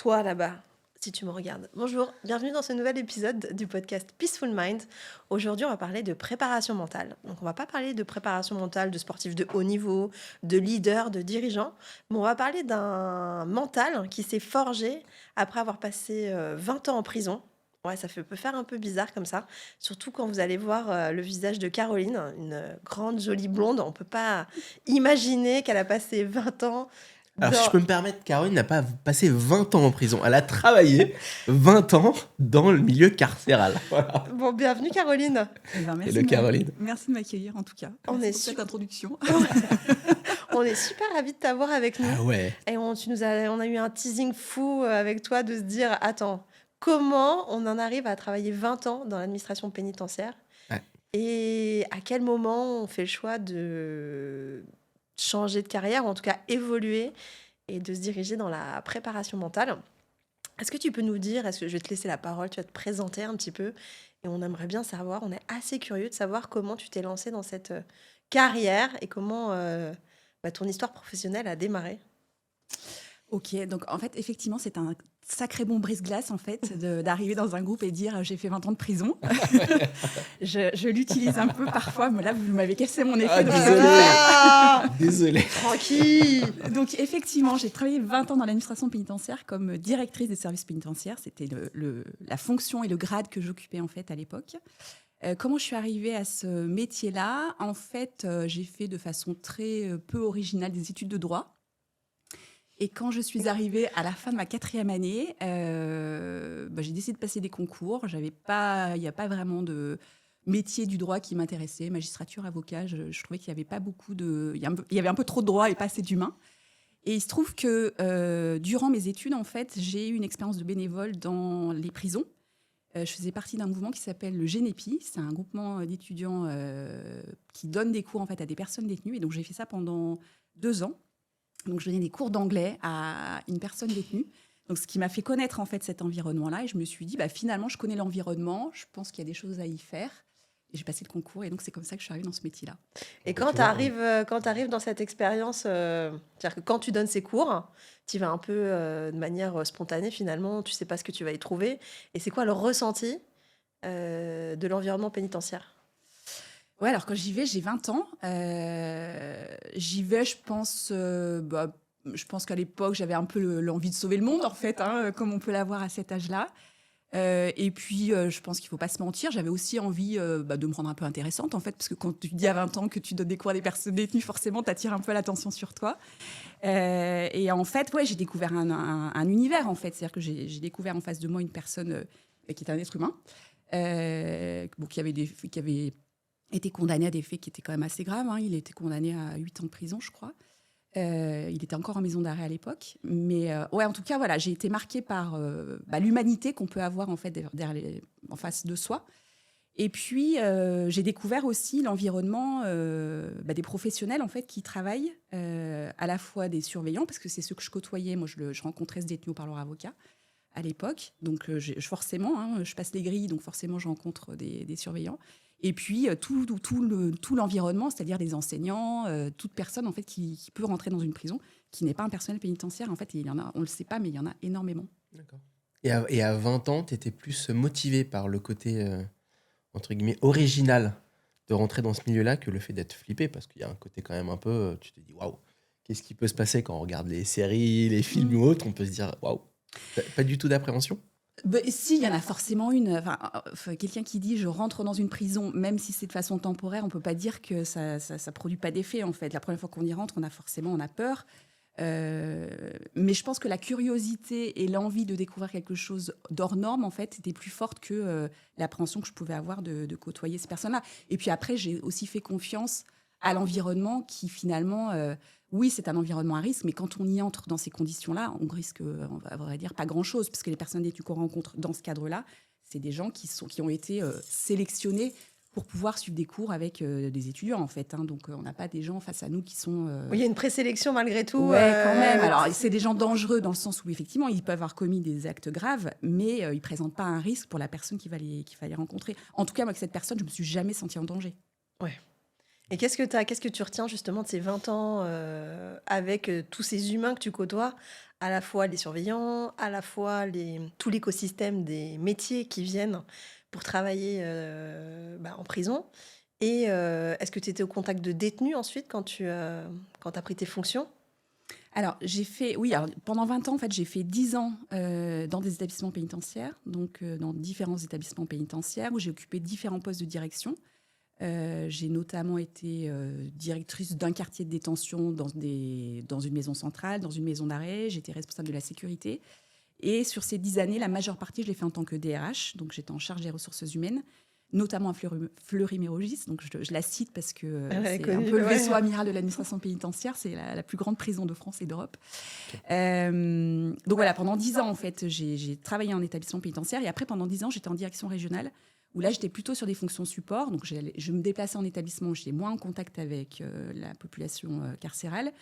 Toi là-bas, si tu me regardes. Bonjour, bienvenue dans ce nouvel épisode du podcast Peaceful Mind. Aujourd'hui, on va parler de préparation mentale. Donc, on va pas parler de préparation mentale de sportifs de haut niveau, de leaders, de dirigeants, mais on va parler d'un mental qui s'est forgé après avoir passé 20 ans en prison. Ouais, peut faire un peu bizarre comme ça, surtout quand vous allez voir le visage de Caroline, une grande jolie blonde. On peut pas imaginer qu'elle a passé 20 ans Alors, si je dans... peux me permettre, Caroline n'a pas passé 20 ans en prison. Elle a travaillé 20 ans dans le milieu carcéral. Voilà. Bon, bienvenue Caroline. Eh ben, Et le Caroline. merci de m'accueillir en tout cas. On Merci est pour cette introduction. On est super ravis de t'avoir avec nous. Ah ouais. Et on a eu un teasing fou avec toi de se dire, attends, comment on en arrive à travailler 20 ans dans l'administration pénitentiaire Ouais. et à quel moment on fait le choix de changer de carrière, ou en tout cas évoluer et de se diriger dans la préparation mentale. Est-ce que tu peux nous dire, je vais te laisser la parole, tu vas te présenter un petit peu et on aimerait bien savoir, on est assez curieux de savoir comment tu t'es lancé dans cette carrière et comment ton histoire professionnelle a démarré. Ok, donc en fait, effectivement, c'est un sacré bon brise-glace en fait d'arriver dans un groupe et dire j'ai fait 20 ans de prison. je l'utilise un peu parfois, mais là vous m'avez cassé mon effet. Désolé. Tranquille. Donc effectivement, j'ai travaillé 20 ans dans l'administration pénitentiaire comme directrice des services pénitentiaires. C'était la fonction et le grade que j'occupais en fait à l'époque. Comment je suis arrivée à ce métier-là? En fait, j'ai fait de façon très peu originale des études de droit. Et quand je suis arrivée à la fin de ma 4e année, j'ai décidé de passer des concours. Il n'y a pas vraiment de métier du droit qui m'intéressait. Magistrature, avocat, je trouvais qu'il y avait pas beaucoup de... Il y avait un peu trop de droit et pas assez d'humain. Et il se trouve que durant mes études, en fait, j'ai eu une expérience de bénévole dans les prisons. Je faisais partie d'un mouvement qui s'appelle le GENEPI. C'est un groupement d'étudiants qui donne des cours en fait, à des personnes détenues. Et donc, j'ai fait ça pendant 2 ans. Donc, je donnais des cours d'anglais à une personne détenue. Donc, ce qui m'a fait connaître en fait cet environnement-là. Et je me suis dit, finalement, je connais l'environnement. Je pense qu'il y a des choses à y faire. Et j'ai passé le concours. Et donc, c'est comme ça que je suis arrivée dans ce métier-là. Et quand tu arrives dans cette expérience, c'est-à-dire que quand tu donnes ces cours, tu vas un peu de manière spontanée finalement. Tu sais pas ce que tu vas y trouver. Et c'est quoi le ressenti de l'environnement pénitentiaire? Ouais, alors quand j'y vais, j'ai 20 ans. J'y vais, je pense qu'à l'époque, j'avais un peu l'envie de sauver le monde, en fait, comme on peut l'avoir à cet âge-là. Et puis, je pense qu'il ne faut pas se mentir, j'avais aussi envie de me rendre un peu intéressante, en fait, parce que quand tu dis à 20 ans que tu donnes des cours à des personnes détenues, forcément, tu attires un peu l'attention sur toi. Et en fait, ouais, j'ai découvert un univers, en fait. C'est-à-dire que j'ai découvert en face de moi une personne qui était un être humain, qui avait été condamné à des faits qui étaient quand même assez graves. Il a été condamné à 8 ans de prison, je crois. Il était encore en maison d'arrêt à l'époque. Mais en tout cas, voilà, j'ai été marquée par l'humanité qu'on peut avoir en fait en face de soi. Et puis, j'ai découvert aussi l'environnement des professionnels en fait, qui travaillent, à la fois des surveillants, parce que c'est ceux que je côtoyais. Moi, je rencontrais ce détenu par leur avocat à l'époque. Donc, forcément, je passe les grilles, donc forcément, je rencontre des surveillants. Et puis, tout l'environnement, c'est-à-dire les enseignants, toute personne en fait, qui peut rentrer dans une prison, qui n'est pas un personnel pénitentiaire. En fait, il y en a, on ne le sait pas, mais il y en a énormément. D'accord. Et à 20 ans, tu étais plus motivé par le côté, entre guillemets, original de rentrer dans ce milieu-là que le fait d'être flippé, parce qu'il y a un côté quand même un peu, tu te dis, waouh, qu'est-ce qui peut se passer quand on regarde les séries, les films ou autres, on peut se dire, waouh, pas du tout d'appréhension? Si, il y en a forcément une. Quelqu'un qui dit je rentre dans une prison, même si c'est de façon temporaire, on ne peut pas dire que ça produit pas d'effet. En fait, la première fois qu'on y rentre, on a peur. Mais je pense que la curiosité et l'envie de découvrir quelque chose d'hors norme, en fait, était plus forte que l'appréhension que je pouvais avoir de côtoyer ces personnes-là. Et puis après, j'ai aussi fait confiance à l'environnement qui finalement, oui, c'est un environnement à risque, mais quand on y entre dans ces conditions-là, on risque, à vrai dire, pas grand-chose, parce que les personnes détenues qu'on rencontre dans ce cadre-là, c'est des gens qui ont été sélectionnés pour pouvoir suivre des cours avec des étudiants, en fait. Donc, on n'a pas des gens face à nous qui sont... Oui, il y a une présélection malgré tout. Ouais, quand même. Alors, c'est des gens dangereux dans le sens où, effectivement, ils peuvent avoir commis des actes graves, mais ils ne présentent pas un risque pour la personne qui va les rencontrer. En tout cas, moi, avec cette personne, je ne me suis jamais sentie en danger. Ouais. Et qu'est-ce que tu retiens justement de ces 20 ans avec tous ces humains que tu côtoies, à la fois les surveillants, à la fois tout l'écosystème des métiers qui viennent pour travailler en prison. Et est-ce que tu étais au contact de détenus ensuite quand tu as pris tes fonctions? Alors, alors, pendant 20 ans, en fait, j'ai fait 10 ans dans des établissements pénitentiaires, donc dans différents établissements pénitentiaires où j'ai occupé différents postes de direction. J'ai notamment été directrice d'un quartier de détention dans une maison centrale, dans une maison d'arrêt. J'étais responsable de la sécurité. Et sur ces 10 années, la majeure partie, je l'ai fait en tant que DRH. Donc, j'étais en charge des ressources humaines, notamment à Fleury-Mérogis. Donc, je la cite parce que Ah ouais, c'est connu, un peu le ouais. vaisseau amiral de l'administration pénitentiaire. C'est la plus grande prison de France et d'Europe. Donc, voilà, pendant 10 ans, en fait, j'ai travaillé en établissement pénitentiaire. Et après, pendant 10 ans, j'étais en direction régionale, où là, j'étais plutôt sur des fonctions support. Donc, je me déplaçais en établissement où j'étais moins en contact avec la population carcérale.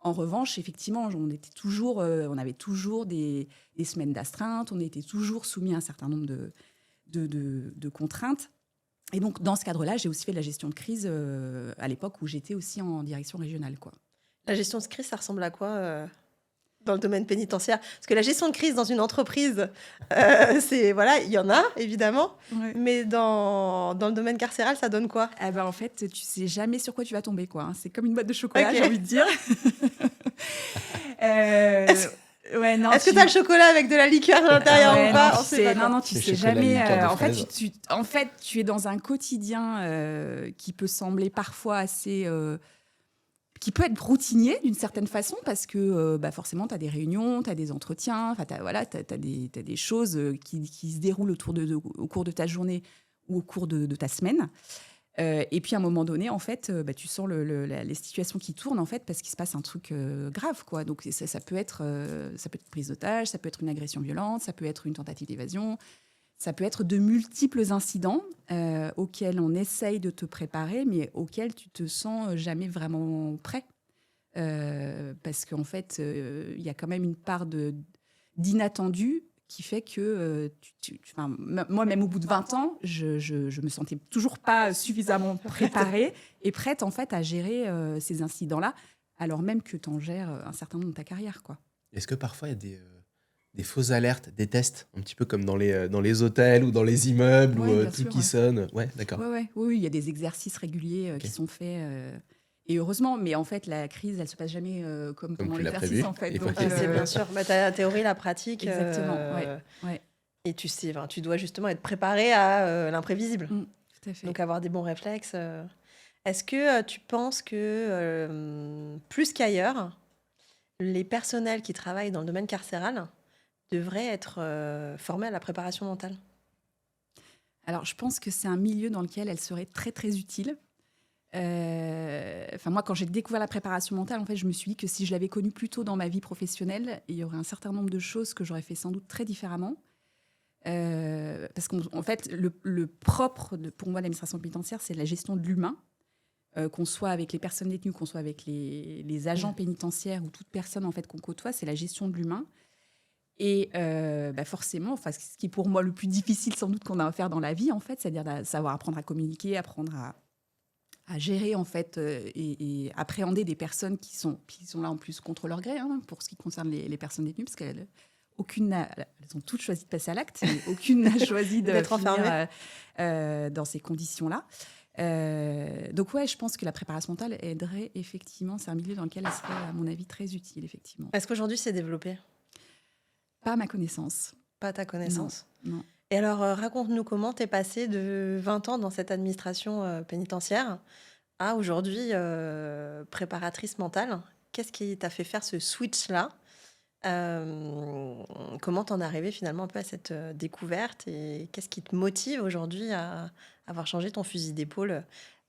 En revanche, effectivement, on avait toujours des semaines d'astreinte, on était toujours soumis à un certain nombre de contraintes. Et donc, dans ce cadre-là, j'ai aussi fait de la gestion de crise à l'époque où j'étais aussi en direction régionale, quoi. La gestion de crise, ça ressemble à quoi dans le domaine pénitentiaire? Parce que la gestion de crise dans une entreprise, voilà, il y en a évidemment, Ouais. mais dans le domaine carcéral, ça donne quoi? Eh ben, en fait, tu sais jamais sur quoi tu vas tomber, quoi. C'est comme une boîte de chocolat, Ok. j'ai envie de dire. Ouais, non, Est-ce que tu as le chocolat avec de la liqueur à l'intérieur Ouais, ou pas? non, On sait pas quoi. non, tu Le sais chocolat, jamais. liqueur de En fait, fraise. en fait, tu es dans un quotidien qui peut sembler parfois assez qui peut être routinier d'une certaine façon parce que forcément, tu as des réunions, tu as des entretiens, tu as des choses qui se déroulent au cours de ta journée ou au cours de ta semaine. Et puis, à un moment donné, en fait, tu sens les situations qui tournent, en fait, parce qu'il se passe un truc grave, quoi. Donc, ça peut être une prise d'otage, ça peut être une agression violente, ça peut être une tentative d'évasion, ça peut être de multiples incidents auxquels on essaye de te préparer, mais auxquels tu te sens jamais vraiment prêt. Parce qu'en fait, il y a quand même une part d'inattendu qui fait que, moi, même au bout de 20 ans, je me sentais toujours pas suffisamment préparée et prête, en fait, à gérer ces incidents-là, alors même que tu en gères un certain nombre de ta carrière, quoi. Est-ce que parfois il y a des fausses alertes, des tests, un petit peu comme dans les hôtels ou dans les immeubles Ouais, où bien tout sûr, qui ouais. sonne? Ouais, d'accord. Oui, il y a des exercices réguliers Ok. qui sont faits. Et heureusement, mais en fait, la crise, elle se passe jamais comme Comme pendant tu l'as l'exercice, prévu. en fait. Et Donc, ok. C'est bien sûr. Bah, tu as la théorie, la pratique. exactement, ouais. Et tu sais, enfin, tu dois justement être préparé à l'imprévisible. Tout à fait. Donc avoir des bons réflexes. Est-ce que tu penses que plus qu'ailleurs, les personnels qui travaillent dans le domaine carcéral devraient être formés à la préparation mentale? Alors, je pense que c'est un milieu dans lequel elle serait très, très utile. Moi, quand j'ai découvert la préparation mentale, en fait, je me suis dit que si je l'avais connue plus tôt dans ma vie professionnelle, il y aurait un certain nombre de choses que j'aurais fait sans doute très différemment. Parce qu'en fait, le propre, pour moi, de l'administration pénitentiaire, c'est la gestion de l'humain. Qu'on soit avec les personnes détenues, qu'on soit avec les agents pénitentiaires ou toute personne en fait, qu'on côtoie, c'est la gestion de l'humain. Et forcément, ce qui est pour moi le plus difficile sans doute qu'on a à faire dans la vie, en fait, c'est-à-dire savoir apprendre à communiquer, apprendre à gérer en fait, et appréhender des personnes qui sont là en plus contre leur gré, hein, pour ce qui concerne les personnes détenues, parce elles ont toutes choisi de passer à l'acte, mais aucune n'a choisi D'être enfermée. dans ces conditions-là. Donc ouais, je pense que la préparation mentale aiderait effectivement. C'est un milieu dans lequel elle serait, à mon avis, très utile, effectivement. Est-ce qu'aujourd'hui c'est développé? Pas à ma connaissance. Pas à ta connaissance. Non. Et alors, raconte-nous comment t'es passée de 20 ans dans cette administration pénitentiaire à aujourd'hui préparatrice mentale. Qu'est-ce qui t'a fait faire ce switch-là? Comment t'en es arrivée finalement un peu à cette découverte et qu'est-ce qui te motive aujourd'hui à avoir changé ton fusil d'épaule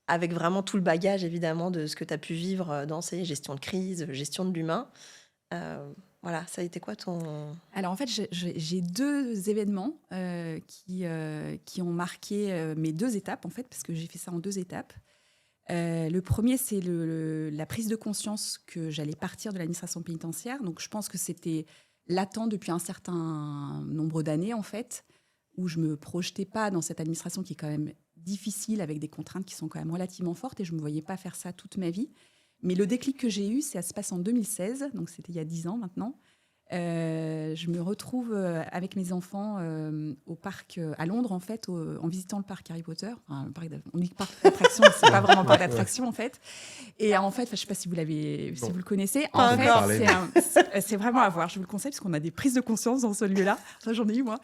avec vraiment tout le bagage évidemment de ce que tu as pu vivre dans ces gestions de crise, gestion de l'humain. Voilà, ça a été quoi ton... Alors en fait, j'ai deux événements qui ont marqué mes deux étapes, en fait, parce que j'ai fait ça en deux étapes. Le premier, c'est la prise de conscience que j'allais partir de l'administration pénitentiaire. Donc je pense que c'était latent depuis un certain nombre d'années, en fait, où je ne me projetais pas dans cette administration qui est quand même difficile avec des contraintes qui sont quand même relativement fortes et je ne me voyais pas faire ça toute ma vie. Mais le déclic que j'ai eu, ça se passe en 2016, donc c'était il y a 10 ans maintenant. Je me retrouve avec mes enfants au parc à Londres, en fait, en visitant le parc Harry Potter. Enfin, on dit parc d'attraction, mais c'est pas vraiment parc d'attraction, en fait. Et en fait, je sais pas si vous vous le connaissez. Pas En encore. fait, c'est vraiment à voir. Je vous le conseille parce qu'on a des prises de conscience dans ce lieu-là. Ça, j'en ai eu moi.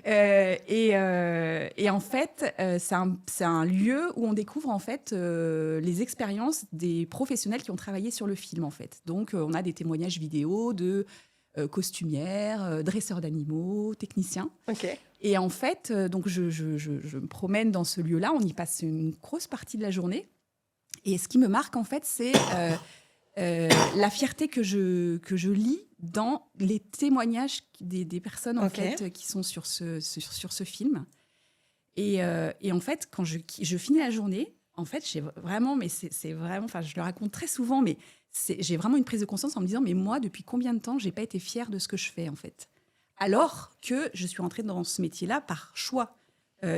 Et en fait, c'est un lieu où on découvre en fait les expériences des professionnels qui ont travaillé sur le film, en fait. Donc, on a des témoignages vidéo de costumières, dresseurs d'animaux, techniciens. Ok. Et en fait, donc je me promène dans ce lieu-là, on y passe une grosse partie de la journée. Et ce qui me marque, en fait, c'est la fierté que je lis dans les témoignages des personnes en fait, qui sont sur ce film. Et en fait, quand je finis la journée, en fait, j'ai vraiment, mais c'est vraiment, enfin, je le raconte très souvent, mais j'ai vraiment une prise de conscience en me disant, mais moi, depuis combien de temps, j'ai pas été fière de ce que je fais, en fait. Alors que je suis rentrée dans ce métier-là par choix.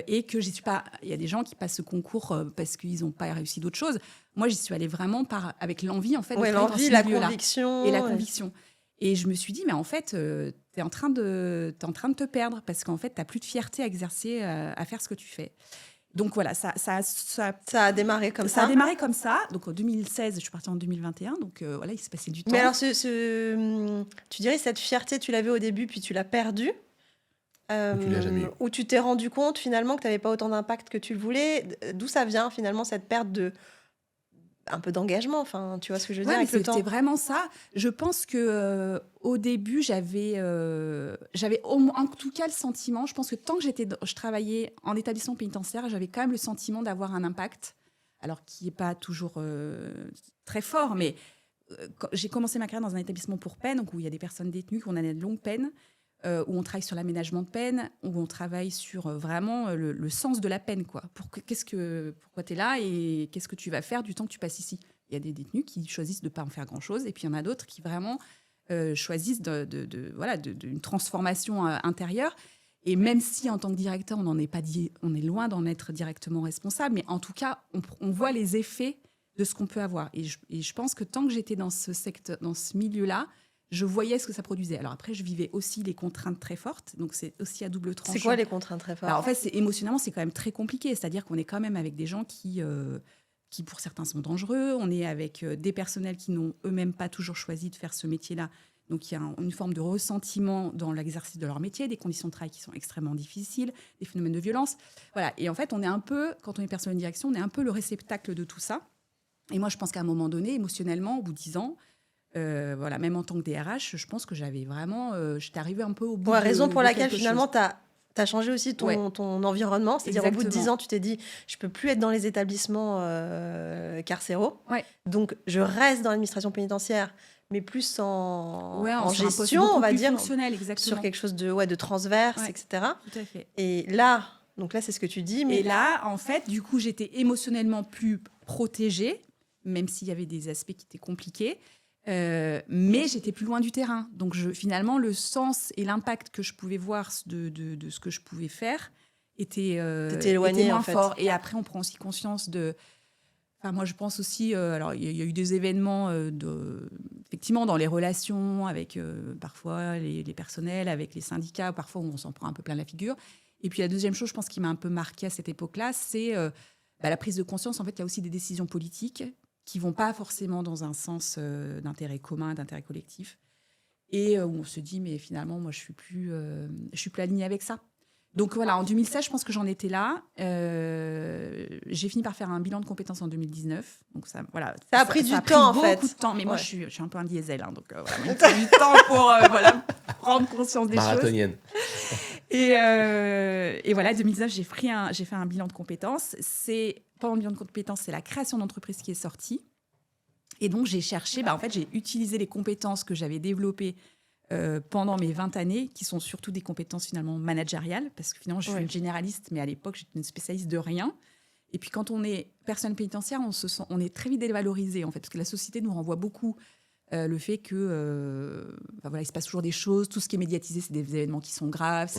Et que j'y suis pas. Il y a des gens qui passent ce concours parce qu'ils n'ont pas réussi d'autres choses. Moi, j'y suis allée vraiment avec l'envie, en fait, de travailler dans ce la milieu-là. conviction. Et la conviction. Et je me suis dit, mais en fait, t'es en train de te perdre parce qu'en fait, t'as plus de fierté à exercer, à faire ce que tu fais. Donc voilà, ça a démarré comme ça. Ça a démarré comme ça. Donc en 2016, je suis partie en 2021. Donc voilà, il s'est passé du temps. Mais alors, tu dirais cette fierté, tu l'avais au début, puis tu l'as perdue. Ou tu l'as jamais eu. Où tu t'es rendu compte finalement que tu n'avais pas autant d'impact que tu le voulais. D'où ça vient finalement cette perte un peu d'engagement, enfin, tu vois ce que je veux dire avec le temps. C'était vraiment ça. Je pense que au début, j'avais en tout cas le sentiment. Je pense que tant que je travaillais en établissement pénitentiaire, j'avais quand même le sentiment d'avoir un impact, alors qui n'est pas toujours très fort. Mais j'ai commencé ma carrière dans un établissement pour peine, donc où il y a des personnes détenues qui ont de longues peines. Où on travaille sur l'aménagement de peine, où on travaille sur vraiment le sens de la peine, quoi. Pourquoi tu es là et qu'est-ce que tu vas faire du temps que tu passes ici ? Il y a des détenus qui choisissent de ne pas en faire grand-chose, et puis il y en a d'autres qui vraiment choisissent d'une transformation intérieure. Et même si, en tant que directeur, on est loin d'en être directement responsable, mais en tout cas, on voit les effets de ce qu'on peut avoir. Et je pense que tant que j'étais dans ce milieu-là, je voyais ce que ça produisait. Alors après, je vivais aussi les contraintes très fortes, donc c'est aussi à double tranchant. C'est quoi les contraintes très fortes ? Alors en fait, émotionnellement, c'est quand même très compliqué. C'est-à-dire qu'on est quand même avec des gens qui pour certains, sont dangereux. On est avec des personnels qui n'ont eux-mêmes pas toujours choisi de faire ce métier-là. Donc il y a une forme de ressentiment dans l'exercice de leur métier, des conditions de travail qui sont extrêmement difficiles, des phénomènes de violence. Voilà. Et en fait, on est un peu, quand on est personnel de direction, on est un peu le réceptacle de tout ça. Et moi, je pense qu'à un moment donné, émotionnellement, au bout de 10 ans, voilà, même en tant que DRH, je pense que j'avais vraiment... j'étais arrivée un peu au bout de raison pour laquelle, finalement, tu as changé aussi ton environnement. C'est-à-dire, au bout de 10 ans, tu t'es dit, je ne peux plus être dans les établissements carcéraux. Ouais. Donc, je reste dans l'administration pénitentiaire, mais plus en gestion, on va dire, sur quelque chose de transverse, etc. Tout à fait. Et là, c'est ce que tu dis. Mais là, en fait, du coup, j'étais émotionnellement plus protégée, même s'il y avait des aspects qui étaient compliqués. Mais j'étais plus loin du terrain. Donc, finalement, le sens et l'impact que je pouvais voir de ce que je pouvais faire était moins fort. Et après, on prend aussi conscience de... Enfin, moi, je pense aussi... alors, il y a eu des événements, effectivement, dans les relations avec parfois les personnels, avec les syndicats. Parfois, on s'en prend un peu plein la figure. Et puis, la deuxième chose, je pense, qui m'a un peu marquée à cette époque-là, c'est la prise de conscience. En fait, il y a aussi des décisions politiques qui ne vont pas forcément dans un sens d'intérêt commun, d'intérêt collectif. Et où on se dit, mais finalement, moi, je suis plus alignée avec ça. Donc voilà, en 2016, je pense que j'en étais là. J'ai fini par faire un bilan de compétences en 2019. Donc ça a pris du temps, en fait. Beaucoup de temps. Mais moi, je suis un peu un diesel. Hein, donc voilà, il faut du temps pour prendre conscience des marathonienne. Choses. Et voilà, 2019, j'ai fait un bilan de compétences. Pendant le bilan de compétences, c'est la création d'entreprise qui est sortie. Et donc, j'ai cherché, en fait, j'ai utilisé les compétences que j'avais développées pendant mes 20 années, qui sont surtout des compétences finalement managériales, parce que finalement, je suis une généraliste, mais à l'époque, j'étais une spécialiste de rien. Et puis, quand on est personne pénitentiaire, on est très vite dévalorisé, en fait, parce que la société nous renvoie beaucoup le fait que il se passe toujours des choses, tout ce qui est médiatisé, c'est des événements qui sont graves,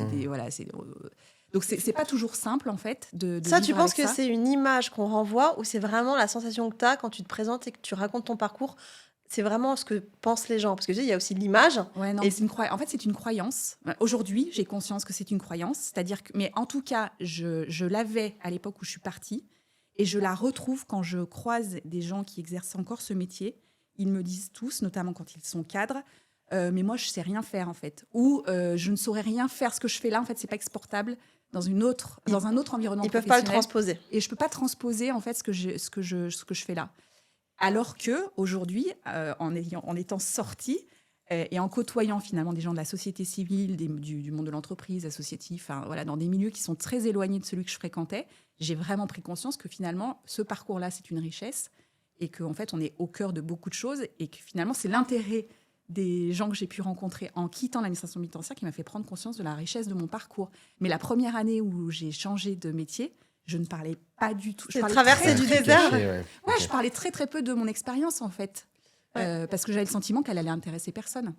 Donc, c'est pas toujours simple, en fait, de Ça, tu vivre penses avec que ça. c'est une image qu'on renvoie ou c'est vraiment la sensation que tu as quand tu te présentes et que tu racontes ton parcours? C'est vraiment ce que pensent les gens? Parce que tu sais, il y a aussi l'image Ouais, non, et mais en fait, c'est une croyance. Aujourd'hui, j'ai conscience que c'est une croyance. C'est-à-dire que, mais en tout cas, je l'avais à l'époque où je suis partie et je la retrouve quand je croise des gens qui exercent encore ce métier. Ils me disent tous, notamment quand ils sont cadres, mais moi, je sais rien faire en fait. Ou je ne saurais rien faire. Ce que je fais là, en fait, c'est pas exportable dans un autre environnement ils peuvent pas le professionnel. transposer. Et je peux pas transposer en fait ce que je fais là. Alors que aujourd'hui, en étant sortie et en côtoyant finalement des gens de la société civile, du monde de l'entreprise, associatif, enfin, voilà, dans des milieux qui sont très éloignés de celui que je fréquentais, j'ai vraiment pris conscience que finalement, ce parcours-là, c'est une richesse et qu'en fait, on est au cœur de beaucoup de choses et que finalement, c'est l'intérêt des gens que j'ai pu rencontrer en quittant l'administration pénitentiaire qui m'a fait prendre conscience de la richesse de mon parcours. Mais la première année où j'ai changé de métier, je ne parlais pas du tout. Je C'est parlais traverser très, du très peu. désert. Ouais. Ouais, je parlais très très peu de mon expérience en fait. Ouais. Parce que j'avais le sentiment qu'elle allait intéresser personne.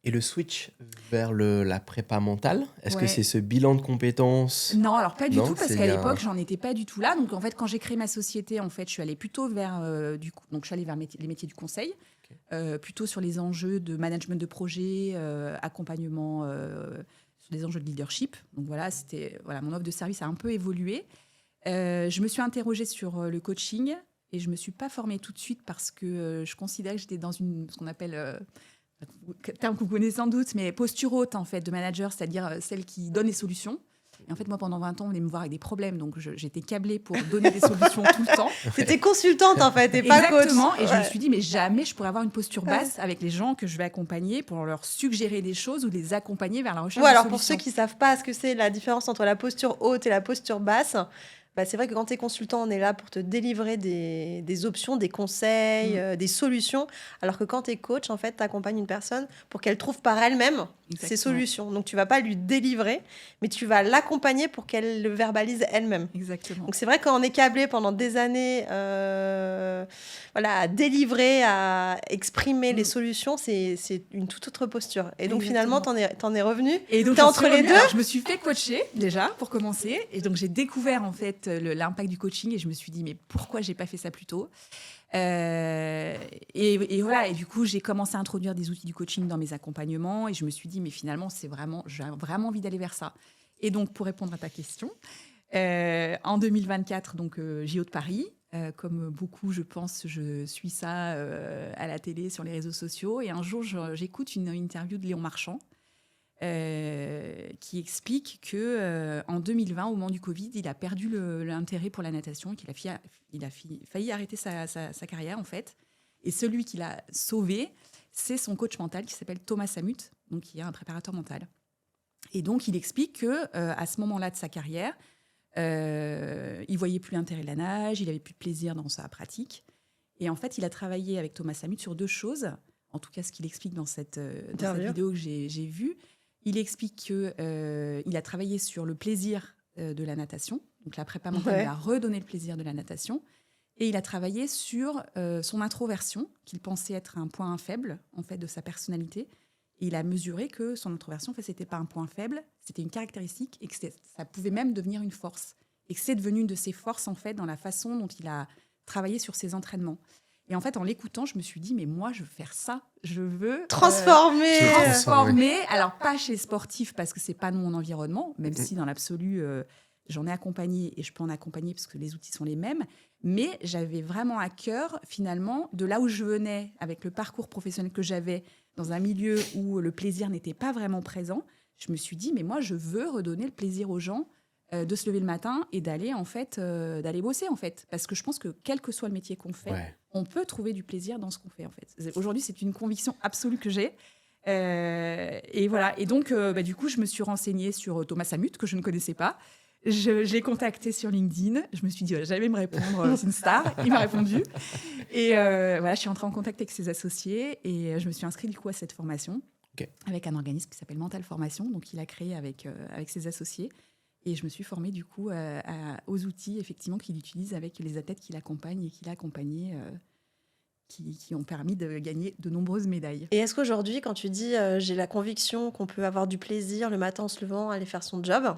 Et le switch vers la prépa mentale, est-ce que Ouais. c'est ce bilan de compétences? Non, alors pas du Non, tout, parce c'est qu'à il y a l'époque, j'en étais pas du tout là. Donc en fait, quand j'ai créé ma société, en fait, je suis allée plutôt vers donc je suis allée vers les métiers du conseil, plutôt sur les enjeux de management de projet, accompagnement sur des enjeux de leadership. Donc voilà, mon offre de service a un peu évolué. Je me suis interrogée sur le coaching et je me suis pas formée tout de suite parce que je considérais que j'étais dans ce qu'on appelle terme que vous connaissez sans doute, mais posture haute en fait de manager, c'est-à-dire celle qui donne les solutions. Et en fait, moi, pendant 20 ans, on venait me voir avec des problèmes, donc j'étais câblée pour donner des solutions tout le temps. C'était consultante en fait et pas coach. Exactement. Et je me Ouais. suis dit, mais jamais je pourrais avoir une posture basse avec les gens que je vais accompagner pour leur suggérer des choses ou les accompagner vers la recherche Ou de alors solutions. pour ceux qui savent pas ce que c'est la différence entre la posture haute et la posture basse, bah, c'est vrai que quand tu es consultant, on est là pour te délivrer des options, des conseils, des solutions. Alors que quand tu es coach, en fait, tu accompagnes une personne pour qu'elle trouve par elle-même ses Exactement. solutions. Donc tu vas pas lui délivrer, mais tu vas l'accompagner pour qu'elle le verbalise elle-même. Exactement. Donc c'est vrai qu'on est câblé pendant des années voilà, à délivrer, à exprimer les solutions, c'est une toute autre posture. Et donc finalement, t'en es revenu. Et donc, T'es entre les deux. Alors, je me suis fait coacher déjà pour commencer, et donc j'ai découvert en fait l'impact du coaching, et je me suis dit mais pourquoi j'ai pas fait ça plus tôt et voilà, et du coup j'ai commencé à introduire des outils du coaching dans mes accompagnements, et je me suis dit mais finalement j'ai vraiment envie d'aller vers ça. Et donc pour répondre à ta question, en 2024 donc JO de Paris. Comme beaucoup, je pense, je suis ça à la télé, sur les réseaux sociaux. Et un jour, j'écoute une interview de Léon Marchand qui explique que en 2020, au moment du Covid, il a perdu l'intérêt pour la natation, qu'il a failli arrêter sa carrière, en fait. Et celui qui l'a sauvé, c'est son coach mental qui s'appelle Thomas Samut, donc qui est un préparateur mental. Et donc, il explique que à ce moment-là de sa carrière, il voyait plus l'intérêt de la nage, il avait plus de plaisir dans sa pratique. Et en fait, il a travaillé avec Thomas Samut sur deux choses. En tout cas, ce qu'il explique dans cette vidéo que j'ai vue, il explique qu'il a travaillé sur le plaisir de la natation. Donc la prépa mentale lui a redonné le plaisir de la natation. Et il a travaillé sur son introversion, qu'il pensait être un point faible en fait de sa personnalité. Et il a mesuré que son introversion, en fait, c'était pas un point faible, c'était une caractéristique, et que ça pouvait même devenir une force. Et que c'est devenu une de ses forces, en fait, dans la façon dont il a travaillé sur ses entraînements. Et en fait, en l'écoutant, je me suis dit, mais moi, je veux faire ça. Je veux transformer. Alors, pas chez les sportifs, parce que c'est pas mon environnement, même si dans l'absolu, j'en ai accompagné et je peux en accompagner parce que les outils sont les mêmes. Mais j'avais vraiment à cœur, finalement, de là où je venais, avec le parcours professionnel que j'avais, dans un milieu où le plaisir n'était pas vraiment présent. Je me suis dit, mais moi, je veux redonner le plaisir aux gens de se lever le matin et d'aller d'aller bosser, en fait. Parce que je pense que quel que soit le métier qu'on fait, on peut trouver du plaisir dans ce qu'on fait, en fait. Aujourd'hui, c'est une conviction absolue que j'ai. Et voilà. Et donc, du coup, je me suis renseignée sur Thomas Samut, que je ne connaissais pas. Je l'ai contacté sur LinkedIn. Je me suis dit, jamais me répondre, c'est une star. Il m'a répondu. Et voilà, je suis entrée en contact avec ses associés et je me suis inscrite du coup à cette formation avec un organisme qui s'appelle Mental Formation. Donc, il a créé avec ses associés. Et je me suis formée du coup aux outils effectivement qu'il utilise avec les athlètes qu'il accompagne et qu'il a accompagnés, qui ont permis de gagner de nombreuses médailles. Et est-ce qu'aujourd'hui, quand tu dis j'ai la conviction qu'on peut avoir du plaisir le matin en se levant, aller faire son job,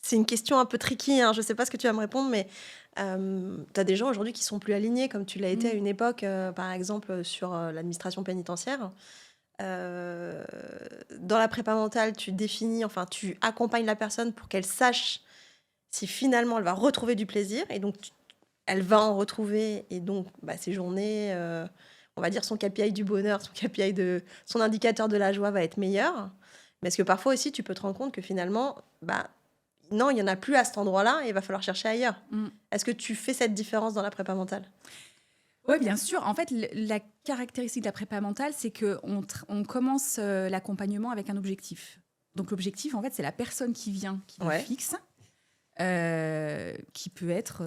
C'est une question un peu tricky, hein. Je ne sais pas ce que tu vas me répondre, mais tu as des gens aujourd'hui qui sont plus alignés, comme tu l'as été à une époque, par exemple, sur l'administration pénitentiaire. Dans la prépa mentale, tu accompagnes la personne pour qu'elle sache si finalement elle va retrouver du plaisir, et donc elle va en retrouver, et donc ses journées, on va dire son KPI du bonheur, son indicateur de la joie va être meilleur. Mais est-ce que parfois aussi tu peux te rendre compte que finalement, non, il n'y en a plus à cet endroit-là et il va falloir chercher ailleurs. Est-ce que tu fais cette différence dans la prépa mentale? Oui, bien sûr. En fait, la caractéristique de la prépa mentale, c'est qu'on on commence l'accompagnement avec un objectif. Donc l'objectif, en fait, c'est la personne qui vient, qui le fixe, qui peut être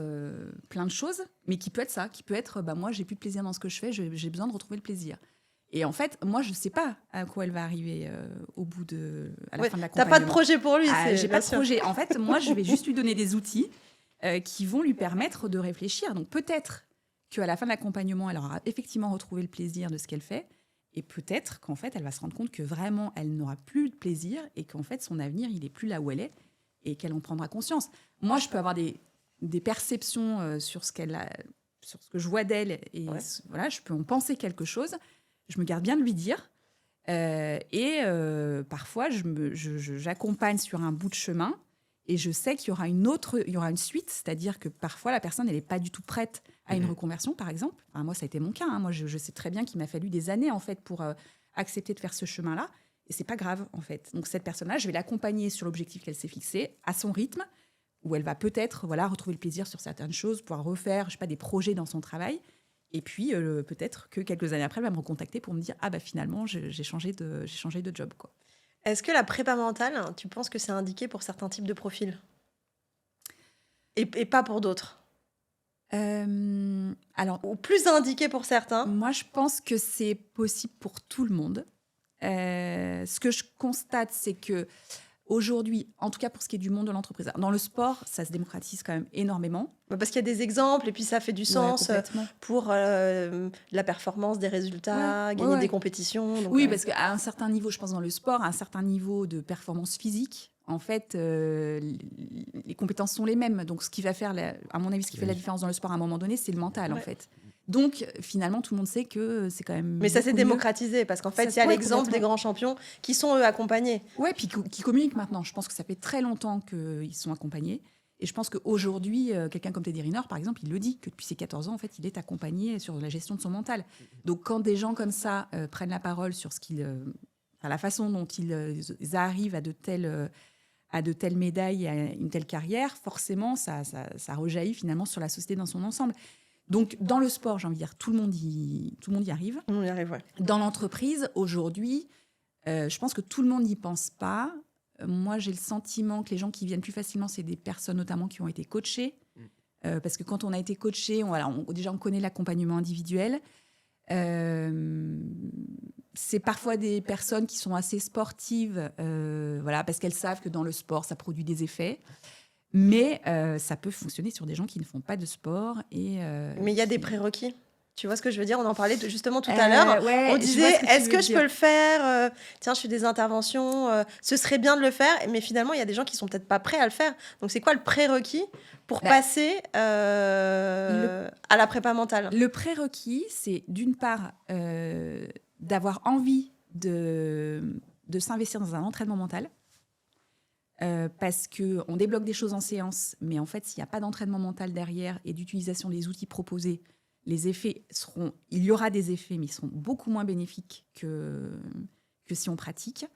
plein de choses, mais qui peut être ça, qui peut être, moi, j'ai plus de plaisir dans ce que je fais, j'ai besoin de retrouver le plaisir. Et en fait, moi, je ne sais pas à quoi elle va arriver à la fin de l'accompagnement. Tu n'as pas de projet pour lui. J'ai pas de projet. En fait, moi, je vais juste lui donner des outils qui vont lui permettre de réfléchir. Donc peut-être qu'à la fin de l'accompagnement, elle aura effectivement retrouvé le plaisir de ce qu'elle fait. Et peut-être qu'en fait, elle va se rendre compte que vraiment, elle n'aura plus de plaisir et qu'en fait, son avenir, il n'est plus là où elle est et qu'elle en prendra conscience. Moi, je peux avoir des perceptions sur ce que je vois d'elle. Et voilà, je peux en penser quelque chose. Je me garde bien de lui dire. Parfois, j'accompagne sur un bout de chemin et je sais qu'il y aura une suite, c'est-à-dire que parfois, la personne, elle n'est pas du tout prête à une reconversion, par exemple. Enfin, moi, ça a été mon cas. Hein. Moi, je sais très bien qu'il m'a fallu des années, en fait, pour accepter de faire ce chemin-là. Et c'est pas grave, en fait. Donc, cette personne-là, je vais l'accompagner sur l'objectif qu'elle s'est fixé, à son rythme, où elle va peut-être retrouver le plaisir sur certaines choses, pouvoir refaire, des projets dans son travail. Et puis, peut-être que quelques années après, elle va me recontacter pour me dire « Ah, finalement, j'ai changé de job. » quoi. Est-ce que la prépa mentale, tu penses que c'est indiqué pour certains types de profils et pas pour d'autres? Ou plus indiqué pour certains? Moi, je pense que c'est possible pour tout le monde. Ce que je constate, c'est que aujourd'hui, en tout cas pour ce qui est du monde de l'entreprise, dans le sport, ça se démocratise quand même énormément. Parce qu'il y a des exemples et puis ça fait du sens pour la performance, des résultats, gagner des compétitions. Donc, oui, parce qu'à un certain niveau, je pense dans le sport, à un certain niveau de performance physique, en fait, les compétences sont les mêmes. Donc, ce qui va faire, à mon avis, ce qui fait la différence dans le sport à un moment donné, c'est le mental, en fait. Donc, finalement, tout le monde sait que c'est quand même... Mais ça s'est démocratisé, parce qu'en fait, il y a l'exemple des grands champions qui sont, eux, accompagnés. Oui, puis qui communiquent maintenant. Je pense que ça fait très longtemps qu'ils sont accompagnés. Et je pense qu'aujourd'hui, quelqu'un comme Teddy Riner, par exemple, il le dit, que depuis ses 14 ans, en fait, il est accompagné sur la gestion de son mental. Donc, quand des gens comme ça prennent la parole sur la façon dont ils arrivent à de telles médailles, à une telle carrière, forcément, ça rejaillit finalement sur la société dans son ensemble. Donc, dans le sport, j'ai envie de dire, tout le monde y arrive. On y arrive, ouais. Dans l'entreprise, aujourd'hui, je pense que tout le monde n'y pense pas. Moi, j'ai le sentiment que les gens qui viennent plus facilement, c'est des personnes notamment qui ont été coachées. Parce que quand on a été coaché, on connaît l'accompagnement individuel. C'est parfois des personnes qui sont assez sportives, parce qu'elles savent que dans le sport, ça produit des effets. Mais ça peut fonctionner sur des gens qui ne font pas de sport. Mais il y a des prérequis. Tu vois ce que je veux dire? On en parlait justement tout à l'heure. On disait, est-ce que je peux le faire? Tiens, je fais des interventions. Ce serait bien de le faire. Mais finalement, il y a des gens qui sont peut-être pas prêts à le faire. Donc, c'est quoi le prérequis pour passer à la prépa mentale? Le prérequis, c'est d'une part d'avoir envie de s'investir dans un entraînement mental. Parce qu'on débloque des choses en séance, mais en fait, s'il n'y a pas d'entraînement mental derrière et d'utilisation des outils proposés, les effets il y aura des effets, mais ils seront beaucoup moins bénéfiques que si on pratique.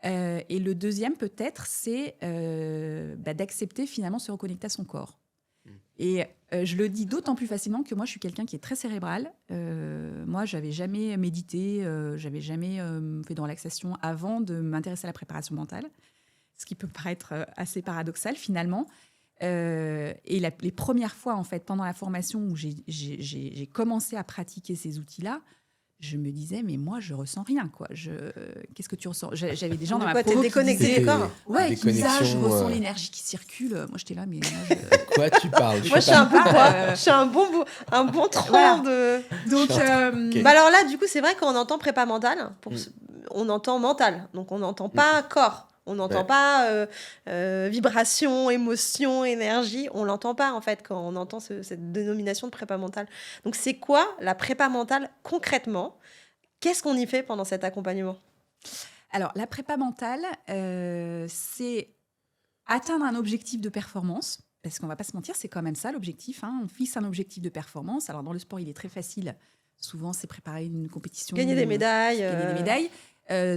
Et le deuxième, peut-être, c'est d'accepter finalement se reconnecter à son corps. Et je le dis d'autant plus facilement que moi, je suis quelqu'un qui est très cérébral. Moi, je n'avais jamais médité, je n'avais jamais fait de relaxation avant de m'intéresser à la préparation mentale. Ce qui peut paraître assez paradoxal finalement. Et les premières fois, en fait, pendant la formation où j'ai commencé à pratiquer ces outils-là, je me disais, mais moi, je ressens rien, quoi. Qu'est-ce que tu ressens? J'avais des gens dans ma promo qui disaient, qui disaient, je ressens l'énergie qui circule. Moi, j'étais là, mais... Quoi tu parles? Moi, je suis un peu quoi? Je suis un bon tronc de... Donc, alors là, du coup, c'est vrai qu'on entend prépa mentale, on entend mental, donc on n'entend pas corps. On n'entend Ouais. pas vibration, émotion, énergie. On l'entend pas, en fait, quand on entend cette dénomination de prépa mentale. Donc, c'est quoi la prépa mentale concrètement? Qu'est-ce qu'on y fait pendant cet accompagnement? Alors, la prépa mentale, c'est atteindre un objectif de performance. Parce qu'on va pas se mentir, c'est quand même ça l'objectif. Hein. On fixe un objectif de performance. Alors, dans le sport, il est très facile. Souvent, c'est préparer une compétition. Gagner des médailles. Gagner des médailles.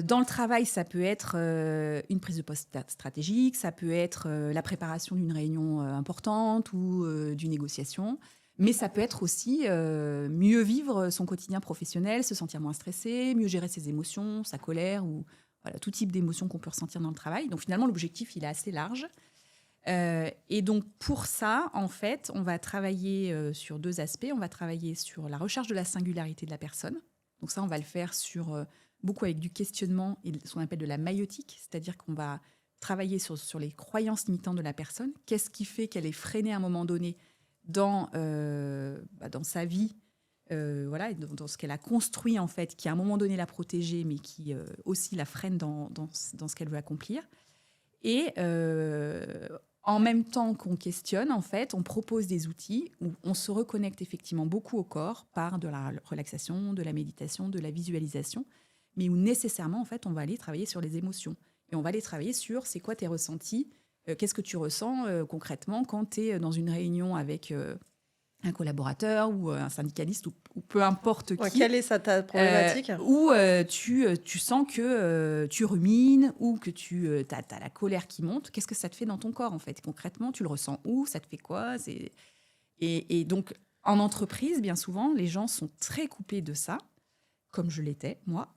Dans le travail, ça peut être une prise de poste stratégique, ça peut être la préparation d'une réunion importante ou d'une négociation. Mais ça peut être aussi mieux vivre son quotidien professionnel, se sentir moins stressé, mieux gérer ses émotions, sa colère ou voilà, tout type d'émotions qu'on peut ressentir dans le travail. Donc finalement, l'objectif, il est assez large. Et donc pour ça, en fait, on va travailler sur deux aspects. On va travailler sur la recherche de la singularité de la personne. Donc ça, on va le faire sur beaucoup avec du questionnement et ce qu'on appelle de la maïotique, c'est-à-dire qu'on va travailler sur les croyances limitantes de la personne. Qu'est-ce qui fait qu'elle est freinée à un moment donné dans sa vie, voilà, dans ce qu'elle a construit en fait, qui à un moment donné l'a protégée, mais qui aussi la freine dans ce qu'elle veut accomplir. Et en même temps qu'on questionne, en fait, on propose des outils où on se reconnecte effectivement beaucoup au corps par de la relaxation, de la méditation, de la visualisation, mais où nécessairement, en fait, on va aller travailler sur les émotions. Et on va aller travailler sur c'est quoi tes ressentis, qu'est-ce que tu ressens concrètement quand tu es dans une réunion avec un collaborateur ou un syndicaliste ou peu importe qui. Quelle est ta problématique? Où tu sens que tu rumines ou que tu as la colère qui monte. Qu'est-ce que ça te fait dans ton corps, en fait? Concrètement, tu le ressens où? Ça te fait quoi? Et donc, en entreprise, bien souvent, les gens sont très coupés de ça, comme je l'étais, moi.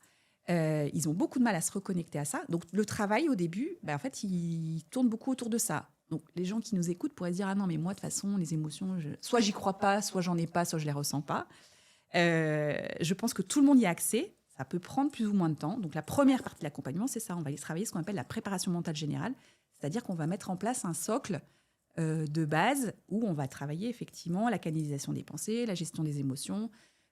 Ils ont beaucoup de mal à se reconnecter à ça. Donc, le travail, au début, en fait, il tourne beaucoup autour de ça. Donc, les gens qui nous écoutent pourraient se dire « Ah non, mais moi, de toute façon, les émotions, soit j'y crois pas, soit j'en ai pas, soit je les ressens pas. » Je pense que tout le monde y a accès. Ça peut prendre plus ou moins de temps. Donc, la première partie de l'accompagnement, c'est ça. On va aller travailler ce qu'on appelle la préparation mentale générale. C'est-à-dire qu'on va mettre en place un socle de base où on va travailler effectivement la canalisation des pensées, la gestion des émotions.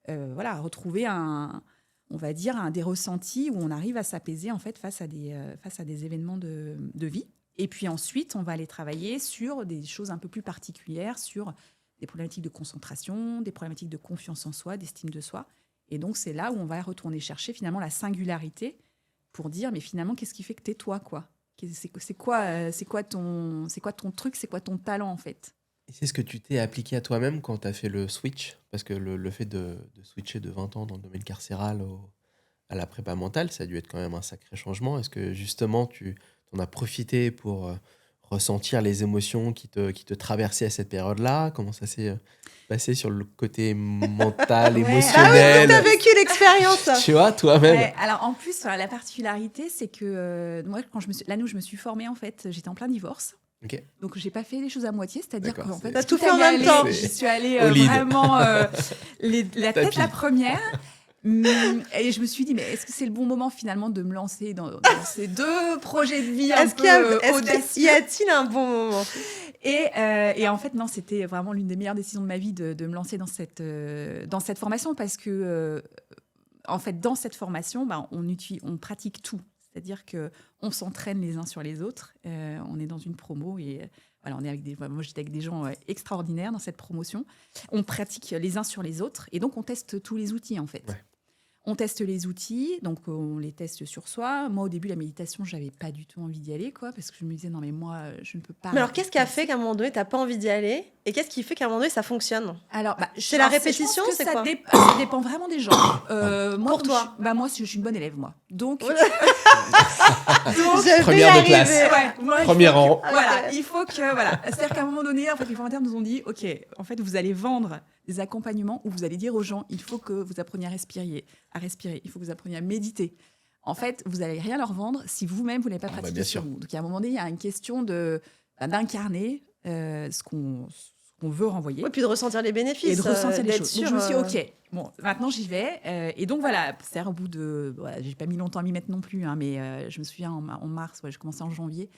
Voilà, retrouver on va dire, des ressentis où on arrive à s'apaiser en fait face à des événements de vie. Et puis ensuite, on va aller travailler sur des choses un peu plus particulières, sur des problématiques de concentration, des problématiques de confiance en soi, d'estime de soi. Et donc, c'est là où on va retourner chercher finalement la singularité pour dire, mais finalement, qu'est-ce qui fait que t'es toi, quoi? C'est quoi ton truc, c'est quoi ton talent, en fait? Et c'est ce que tu t'es appliqué à toi-même quand tu as fait le switch? Parce que le fait de switcher de 20 ans dans le domaine carcéral à la prépa mentale, ça a dû être quand même un sacré changement. Est-ce que justement, tu en as profité pour ressentir les émotions qui te traversaient à cette période-là? Comment ça s'est passé sur le côté mental, Ouais. émotionnel? T'as vécu l'expérience. Tu vois, toi-même? Ouais, alors en plus, la particularité, c'est que moi, l'année où je me suis formée, en fait, j'étais en plein divorce. Ok. Donc, j'ai pas fait les choses à moitié, c'est-à-dire D'accord, qu'en fait, T'as je tout suis fait en allée même temps. J'y suis allée Au lead. vraiment la tête Tapis. la première. Et je me suis dit, mais est-ce que c'est le bon moment finalement de me lancer dans ces deux projets de vie un peu audacieux? Y a-t-il un bon moment? Et en fait, non, c'était vraiment l'une des meilleures décisions de ma vie de me lancer dans cette formation parce que, en fait, dans cette formation, on pratique tout. C'est-à-dire qu'on s'entraîne les uns sur les autres. On est dans une promo et voilà, moi, j'étais avec des gens extraordinaires dans cette promotion. On pratique les uns sur les autres et donc on teste tous les outils, en fait. Ouais. On teste les outils, donc on les teste sur soi. Moi, au début, la méditation, j'avais pas du tout envie d'y aller, quoi, parce que je me disais, non, mais moi, je ne peux pas. Mais alors, qu'est-ce qui a fait qu'à un moment donné, t'as pas envie d'y aller? Et qu'est-ce qui fait qu'à un moment donné, ça fonctionne? Alors, C'est la répétition, c'est quoi? Ça dépend vraiment des gens. Moi, Pour toi? moi, je suis une bonne élève, moi. Donc, Je vais Première y de classe. arriver. ouais, moi, Premier rang. Voilà, il faut que c'est-à-dire qu'à un moment donné, en fait, les formateurs nous ont dit, ok, en fait, vous allez vendre des accompagnements où vous allez dire aux gens, il faut que vous appreniez à respirer, il faut que vous appreniez à méditer. En fait, vous n'allez rien leur vendre si vous-même vous n'avez pas pratiqué bien sur sûr. vous. Donc, à un moment donné, il y a une question d'incarner ce qu'on veut renvoyer. Ouais, puis de ressentir les bénéfices. Et de ressentir les d'être choses. Donc, sûr, je me suis dit, ok, bon, maintenant j'y vais. Et donc voilà, c'est au bout de. Voilà, j'ai pas mis longtemps à m'y mettre non plus, hein, mais je me souviens en mars, je commençais en janvier.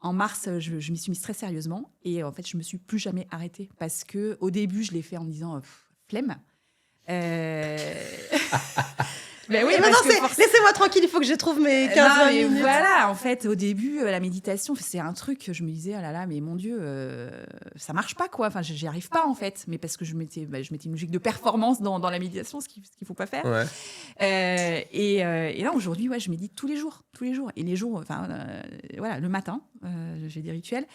En mars, je m'y suis mise très sérieusement. Et en fait, je me suis plus jamais arrêtée. Parce qu'au début, je l'ai fait en me disant flemme. Ben oui, Et maintenant, parce que laissez-moi tranquille, il faut que je trouve mes 15 non, mais minutes. voilà, en fait, au début, la méditation, c'est un truc que je me disais, oh là là, mais mon Dieu, ça marche pas, quoi. Enfin, j'y arrive pas, en fait. Mais parce que je mettais une logique de performance dans la méditation, ce qu'il faut pas faire. Ouais. Et là, aujourd'hui, ouais, je médite tous les jours. Et les jours, voilà, le matin, j'ai des rituels.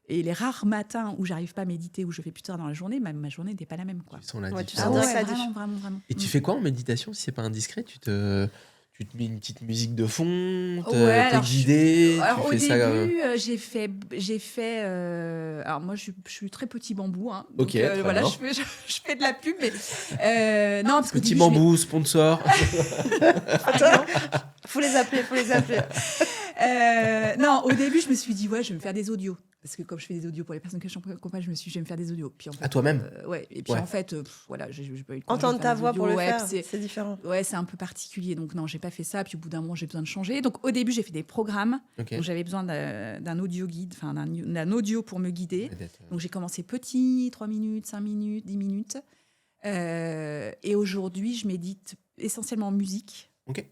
Et les rares matins où j'arrive pas à méditer, où je fais plus tard dans la journée, ma journée n'est pas la même, quoi. Tu sens la Ouais, tu différence. sens direct la vraiment, diff. vraiment. Et tu fais quoi en méditation si c'est pas indiscret? Tu te mets une petite musique de fond, Ouais, t'es alors, guidé, Alors, tu au fais ça. début, j'ai fait. Alors moi, je suis très petit bambou, hein, donc Ok, très voilà, bien. je fais de la pub, mais non, parce qu'au Petit début, bambou, sponsor. Faut les appeler. non, au début, je me suis dit ouais, je vais me faire des audios. Parce que comme je fais des audios pour les personnes que j'accompagne, je me suis dit, je vais me faire des audios. Puis en fait, À toi-même? Ouais. Et puis Ouais. en fait, voilà, j'ai pas eu le courage de Entendre faire ta des voix audios. pour le Ouais, faire, puis c'est différent. Ouais, c'est un peu particulier. Donc non, j'ai pas fait ça. Puis au bout d'un moment, j'ai besoin de changer. Donc au début, j'ai fait des programmes. Ok. Donc j'avais besoin d'un audio guide, enfin d'un audio pour me guider. Peut-être, Donc j'ai commencé petit, 3 minutes, 5 minutes, 10 minutes. Et aujourd'hui, je médite essentiellement en musique. Ok.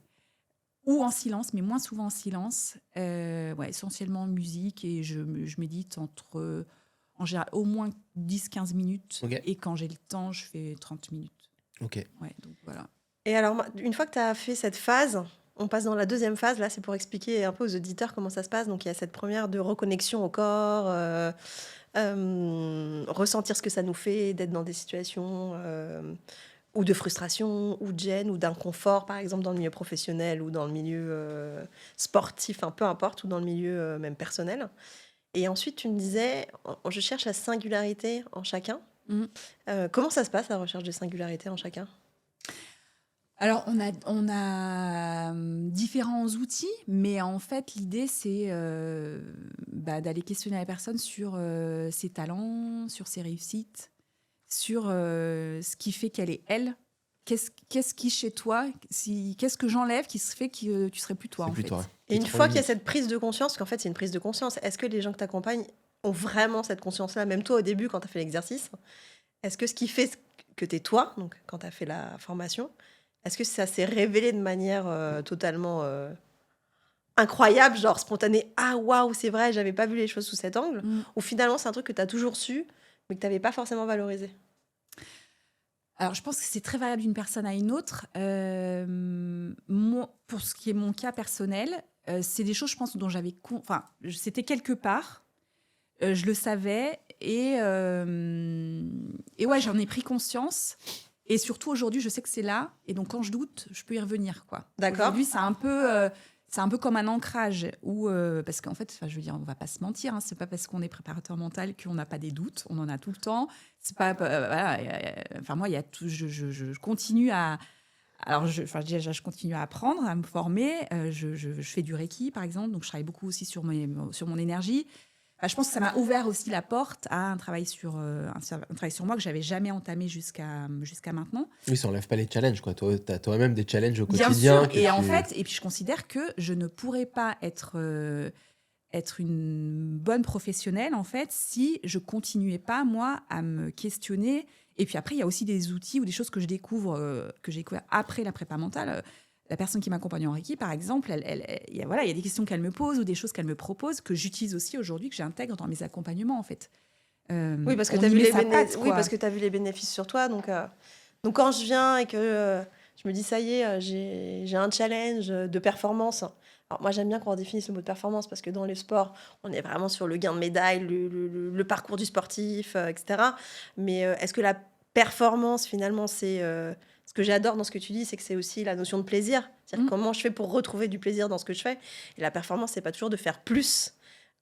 Ou en silence, mais moins souvent en silence. Ouais, essentiellement en musique. Et je médite en général, au moins 10-15 minutes. Ok. Et quand j'ai le temps, je fais 30 minutes. Ok. Ouais, donc voilà. Et alors, une fois que tu as fait cette phase, on passe dans la deuxième phase. Là, c'est pour expliquer un peu aux auditeurs comment ça se passe. Donc, il y a cette première de reconnexion au corps, ressentir ce que ça nous fait, d'être dans des situations ou de frustration, ou de gêne, ou d'inconfort, par exemple, dans le milieu professionnel ou dans le milieu sportif, peu importe, ou dans le milieu même personnel. Et ensuite, tu me disais, je cherche la singularité en chacun. Mhm. Comment ça se passe, la recherche de singularité en chacun? Alors, on a différents outils, mais en fait, l'idée, c'est d'aller questionner la personne sur ses talents, sur ses réussites, sur ce qui fait qu'elle est elle. Qu'est-ce qui, chez toi, qu'est-ce que j'enlève qui se fait que tu serais plus toi, C'est en plus fait. toi. Et une Qui te fois rend qu'il y a unique. cette prise de conscience, parce qu'en fait, c'est une prise de conscience, est-ce que les gens que tu accompagnes ont vraiment cette conscience-là, même toi au début quand tu as fait l'exercice? Est-ce que ce qui fait que tu es toi, donc quand tu as fait la formation, est-ce que ça s'est révélé de manière totalement incroyable, genre spontanée? Ah waouh, c'est vrai, j'avais pas vu les choses sous cet angle. Ou finalement, c'est un truc que tu as toujours su, mais que tu n'avais pas forcément valorisé? Alors, je pense que c'est très variable d'une personne à une autre. Moi, pour ce qui est mon cas personnel, c'est des choses, je pense, dont j'avais... c'était quelque part, je le savais, et ouais, j'en ai pris conscience. Et surtout, aujourd'hui, je sais que c'est là, et donc quand je doute, je peux y revenir, quoi. D'accord. Aujourd'hui, c'est un peu comme un ancrage, parce qu'en fait, je veux dire, on va pas se mentir, hein, c'est pas parce qu'on est préparateur mental qu'on n'a pas des doutes, on en a tout le temps. C'est pas, voilà, moi, il y a tout, je continue à, alors, déjà, je continue à apprendre, à me former. Je fais du Reiki, par exemple, donc je travaille beaucoup aussi sur mon énergie. Je pense que ça m'a ouvert aussi la porte à un travail sur moi que j'avais jamais entamé jusqu'à maintenant. Oui, ça enlève pas les challenges, quoi. Toi, t'as toi-même des challenges au Bien quotidien. sûr, que et tu- en fait, et puis je considère que je ne pourrais pas être une bonne professionnelle, en fait, si je continuais pas, moi, à me questionner. Et puis après, il y a aussi des outils ou des choses que j'ai découvert après la prépa mentale. La personne qui m'accompagne en Reiki, par exemple, il y a des questions qu'elle me pose ou des choses qu'elle me propose que j'utilise aussi aujourd'hui, que j'intègre dans mes accompagnements, en fait. Oui, parce que On tu as y vu, met sa patte, quoi. vu les bénéfices sur toi. Donc quand je viens et que je me dis, ça y est, j'ai un challenge de performance. Alors moi, j'aime bien qu'on redéfinisse le mot de performance parce que dans le sport, on est vraiment sur le gain de médaille, le parcours du sportif, etc. Mais est-ce que la performance, finalement, c'est... ce que j'adore dans ce que tu dis, c'est que c'est aussi la notion de plaisir. C'est-à-dire comment je fais pour retrouver du plaisir dans ce que je fais. Et la performance, c'est pas toujours de faire plus.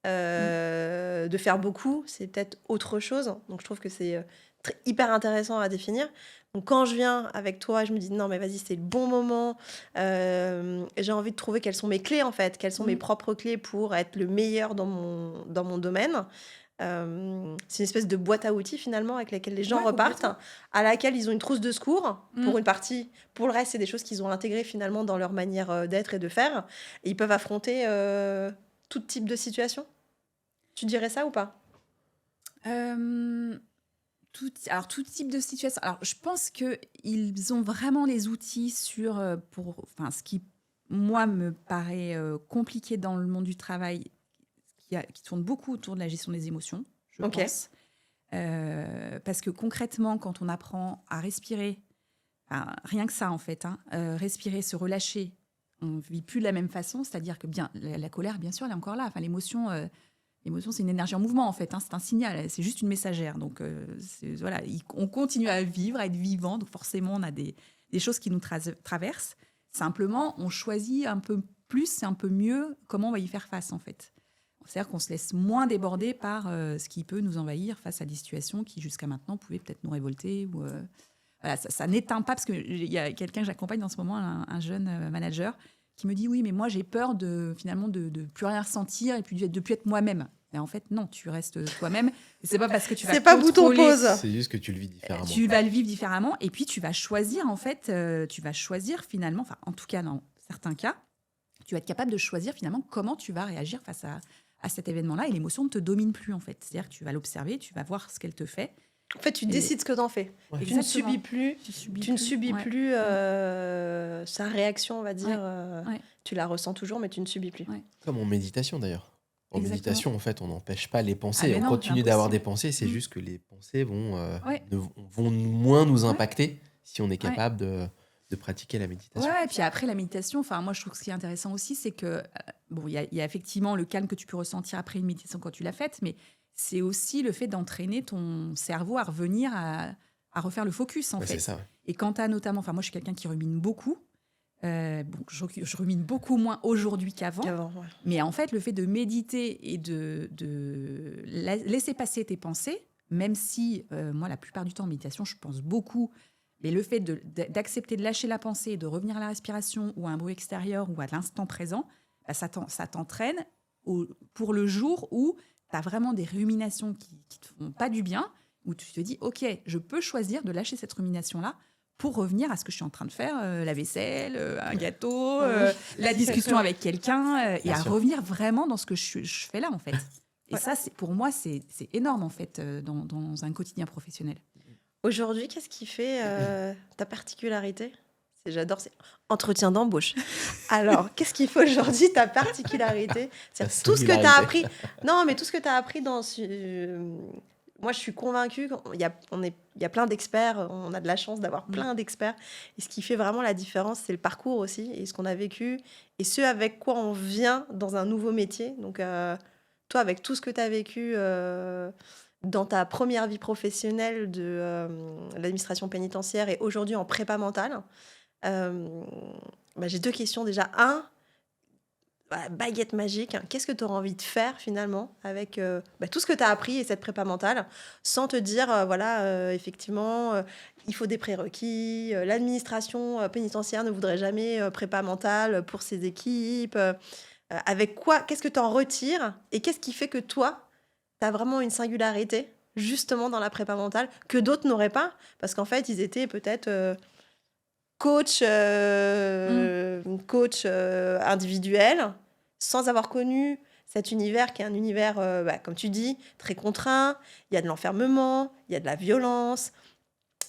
De faire beaucoup, c'est peut-être autre chose. Donc je trouve que c'est hyper intéressant à définir. Donc quand je viens avec toi, je me dis non mais vas-y, c'est le bon moment. J'ai envie de trouver quelles sont mes clés en fait, quelles sont mes propres clés pour être le meilleur dans mon domaine. C'est une espèce de boîte à outils finalement avec laquelle les gens repartent, à laquelle ils ont une trousse de secours pour une partie. Pour le reste, c'est des choses qu'ils ont intégrées finalement dans leur manière d'être et de faire. Et ils peuvent affronter tout type de situation. Tu dirais ça ou pas? tout type de situation. Alors, je pense qu'ils ont vraiment les outils ce qui, moi, me paraît compliqué dans le monde du travail, qui tourne beaucoup autour de la gestion des émotions, je Ok. pense. Parce que concrètement, quand on apprend à respirer, rien que ça, en fait, respirer, se relâcher, on ne vit plus de la même façon. C'est-à-dire que la colère, bien sûr, elle est encore là. Enfin, l'émotion, c'est une énergie en mouvement, en fait. C'est un signal, c'est juste une messagère. Donc, voilà, on continue à vivre, à être vivant. Donc, forcément, on a des choses qui nous traversent. Simplement, on choisit un peu plus et un peu mieux comment on va y faire face, en fait. C'est-à-dire qu'on se laisse moins déborder par ce qui peut nous envahir face à des situations qui, jusqu'à maintenant, pouvaient peut-être nous révolter. Voilà, ça n'éteint pas, parce qu'il y a quelqu'un que j'accompagne en ce moment, un jeune manager, qui me dit « Oui, mais moi, j'ai peur finalement de plus rien ressentir et puis de plus être moi-même. » Et en fait, non, tu restes toi-même. Et c'est pas parce que tu vas C'est pas bouton contrôler- pause. C'est juste que tu le vis différemment. Tu vas le vivre différemment et puis tu vas choisir, en fait, finalement, enfin, en tout cas, dans certains cas, tu vas être capable de choisir finalement comment tu vas réagir face à cet événement-là, et l'émotion ne te domine plus, en fait. C'est-à-dire que tu vas l'observer, tu vas voir ce qu'elle te fait. En fait, tu décides ce que t'en fais. Ouais. Tu ne Exactement. subis plus. Tu ne subis Ouais. plus sa réaction, on va dire. Ouais. Tu la ressens toujours, mais tu ne subis plus. Ouais. Comme en méditation d'ailleurs. En Exactement. méditation, en fait, on n'empêche pas les pensées. mais On non, continue c'est d'avoir des impossible. pensées. C'est juste que les pensées vont Ouais. moins nous impacter si on est Ouais. capable de pratiquer la méditation. Ouais, et puis après, la méditation, moi, je trouve que ce qui est intéressant aussi, c'est que, il y a effectivement le calme que tu peux ressentir après une méditation quand tu l'as faite, mais c'est aussi le fait d'entraîner ton cerveau à revenir à refaire le focus, en Ouais, fait. c'est ça. Ouais. Et quand tu as notamment, moi, je suis quelqu'un qui rumine beaucoup. Je rumine beaucoup moins aujourd'hui qu'avant. Ouais. Mais en fait, le fait de méditer et de laisser passer tes pensées, même si, moi, la plupart du temps, en méditation, je pense beaucoup, mais le fait d'accepter de lâcher la pensée, de revenir à la respiration ou à un bruit extérieur ou à l'instant présent, ça t'entraîne pour le jour où tu as vraiment des ruminations qui te font pas du bien, où tu te dis, OK, je peux choisir de lâcher cette rumination-là pour revenir à ce que je suis en train de faire, la vaisselle, un gâteau, la discussion avec quelqu'un, et Bien à sûr. revenir vraiment dans ce que je fais là, en fait. Et Ouais. ça, pour moi, c'est énorme, en fait, dans un quotidien professionnel. Aujourd'hui, qu'est-ce qui fait ta particularité? J'adore, c'est entretien d'embauche. Alors, qu'est-ce qui fait aujourd'hui ta particularité? C'est-à-dire tout ce que tu as singularité. appris. Non, mais tout ce que tu as appris moi, je suis convaincue qu'il y a plein d'experts. On a de la chance d'avoir plein d'experts. Et ce qui fait vraiment la différence, c'est le parcours aussi, et ce qu'on a vécu, et ce avec quoi on vient dans un nouveau métier. Donc, toi, avec tout ce que tu as vécu dans ta première vie professionnelle de l'administration pénitentiaire et aujourd'hui en prépa mentale, j'ai deux questions. Déjà, baguette magique, qu'est-ce que tu auras envie de faire finalement avec tout ce que tu as appris et cette prépa mentale, sans te dire, effectivement, il faut des prérequis, l'administration pénitentiaire ne voudrait jamais prépa mentale pour ses équipes. Avec quoi, qu'est-ce que tu en retires et qu'est-ce qui fait que toi, tu as vraiment une singularité justement dans la prépa mentale que d'autres n'auraient pas, parce qu'en fait, ils étaient peut-être coach individuel, sans avoir connu cet univers qui est un univers, comme tu dis, très contraint. Il y a de l'enfermement, il y a de la violence,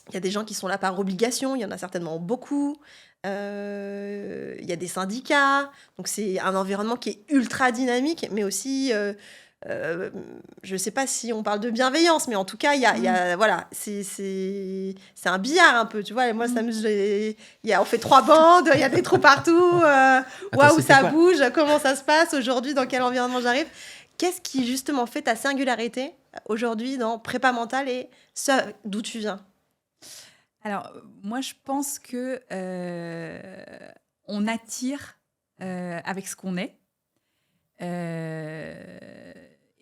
il y a des gens qui sont là par obligation, il y en a certainement beaucoup. Il y a des syndicats, donc c'est un environnement qui est ultra dynamique, mais aussi, je ne sais pas si on parle de bienveillance, mais en tout cas, il y a voilà, c'est un billard un peu, tu vois. Et moi, ça on fait 3 bandes, il y a des trous partout. Waouh, c'était ça quoi bouge. Comment ça se passe aujourd'hui? Dans quel environnement j'arrive? Qu'est-ce qui justement fait ta singularité aujourd'hui dans prépa mentale et ce d'où tu viens? Alors, moi, je pense que on attire avec ce qu'on est.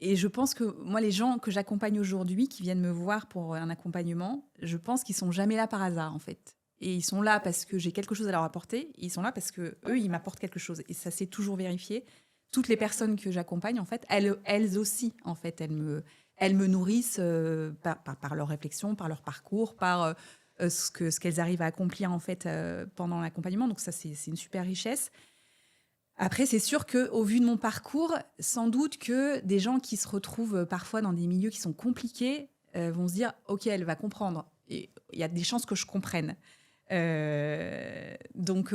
Et je pense que moi, les gens que j'accompagne aujourd'hui, qui viennent me voir pour un accompagnement, je pense qu'ils sont jamais là par hasard, en fait. Et ils sont là parce que j'ai quelque chose à leur apporter. Et ils sont là parce que eux, ils m'apportent quelque chose. Et ça, c'est toujours vérifié. Toutes les personnes que j'accompagne, en fait, elles aussi, en fait, elles me nourrissent par leur réflexion, par leur parcours, par ce qu'elles arrivent à accomplir, en fait, pendant l'accompagnement. Donc ça, c'est une super richesse. Après, c'est sûr qu'au vu de mon parcours, sans doute que des gens qui se retrouvent parfois dans des milieux qui sont compliqués, vont se dire, OK, elle va comprendre. Et il y a des chances que je comprenne. Donc,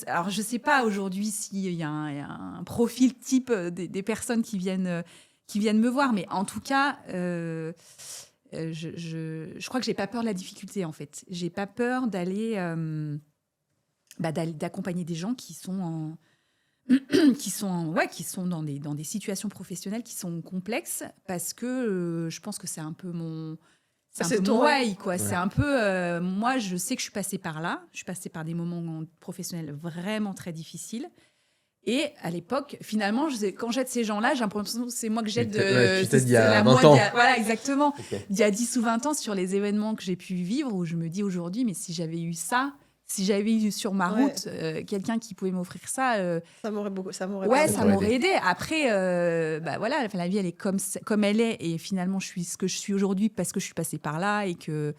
alors je sais pas aujourd'hui s'il y a un profil type des personnes qui viennent me voir, mais en tout cas, je crois que j'ai pas peur de la difficulté, en fait. J'ai pas peur d'accompagner des gens qui sont qui sont dans des situations professionnelles qui sont complexes, parce que je pense que c'est un peu mon way, quoi. Ouais. C'est un peu moi, je sais que je suis passée par là, je suis passée par des moments professionnels vraiment très difficiles. Et à l'époque, finalement, quand j'aide ces gens-là, j'ai l'impression que c'est moi que j'aide. Tu t'aides il y c'est a la 20 moi ans. voilà, exactement. Ok. Il y a 10 ou 20 ans, sur les événements que j'ai pu vivre, où je me dis aujourd'hui, mais si j'avais eu ça, si j'avais eu sur ma Ouais. route quelqu'un qui pouvait m'offrir ça, Ça m'aurait ça t'aurait m'aurait aidé. Après, voilà, la vie, elle est comme elle est, et finalement, je suis ce que je suis aujourd'hui parce que je suis passée par là, et que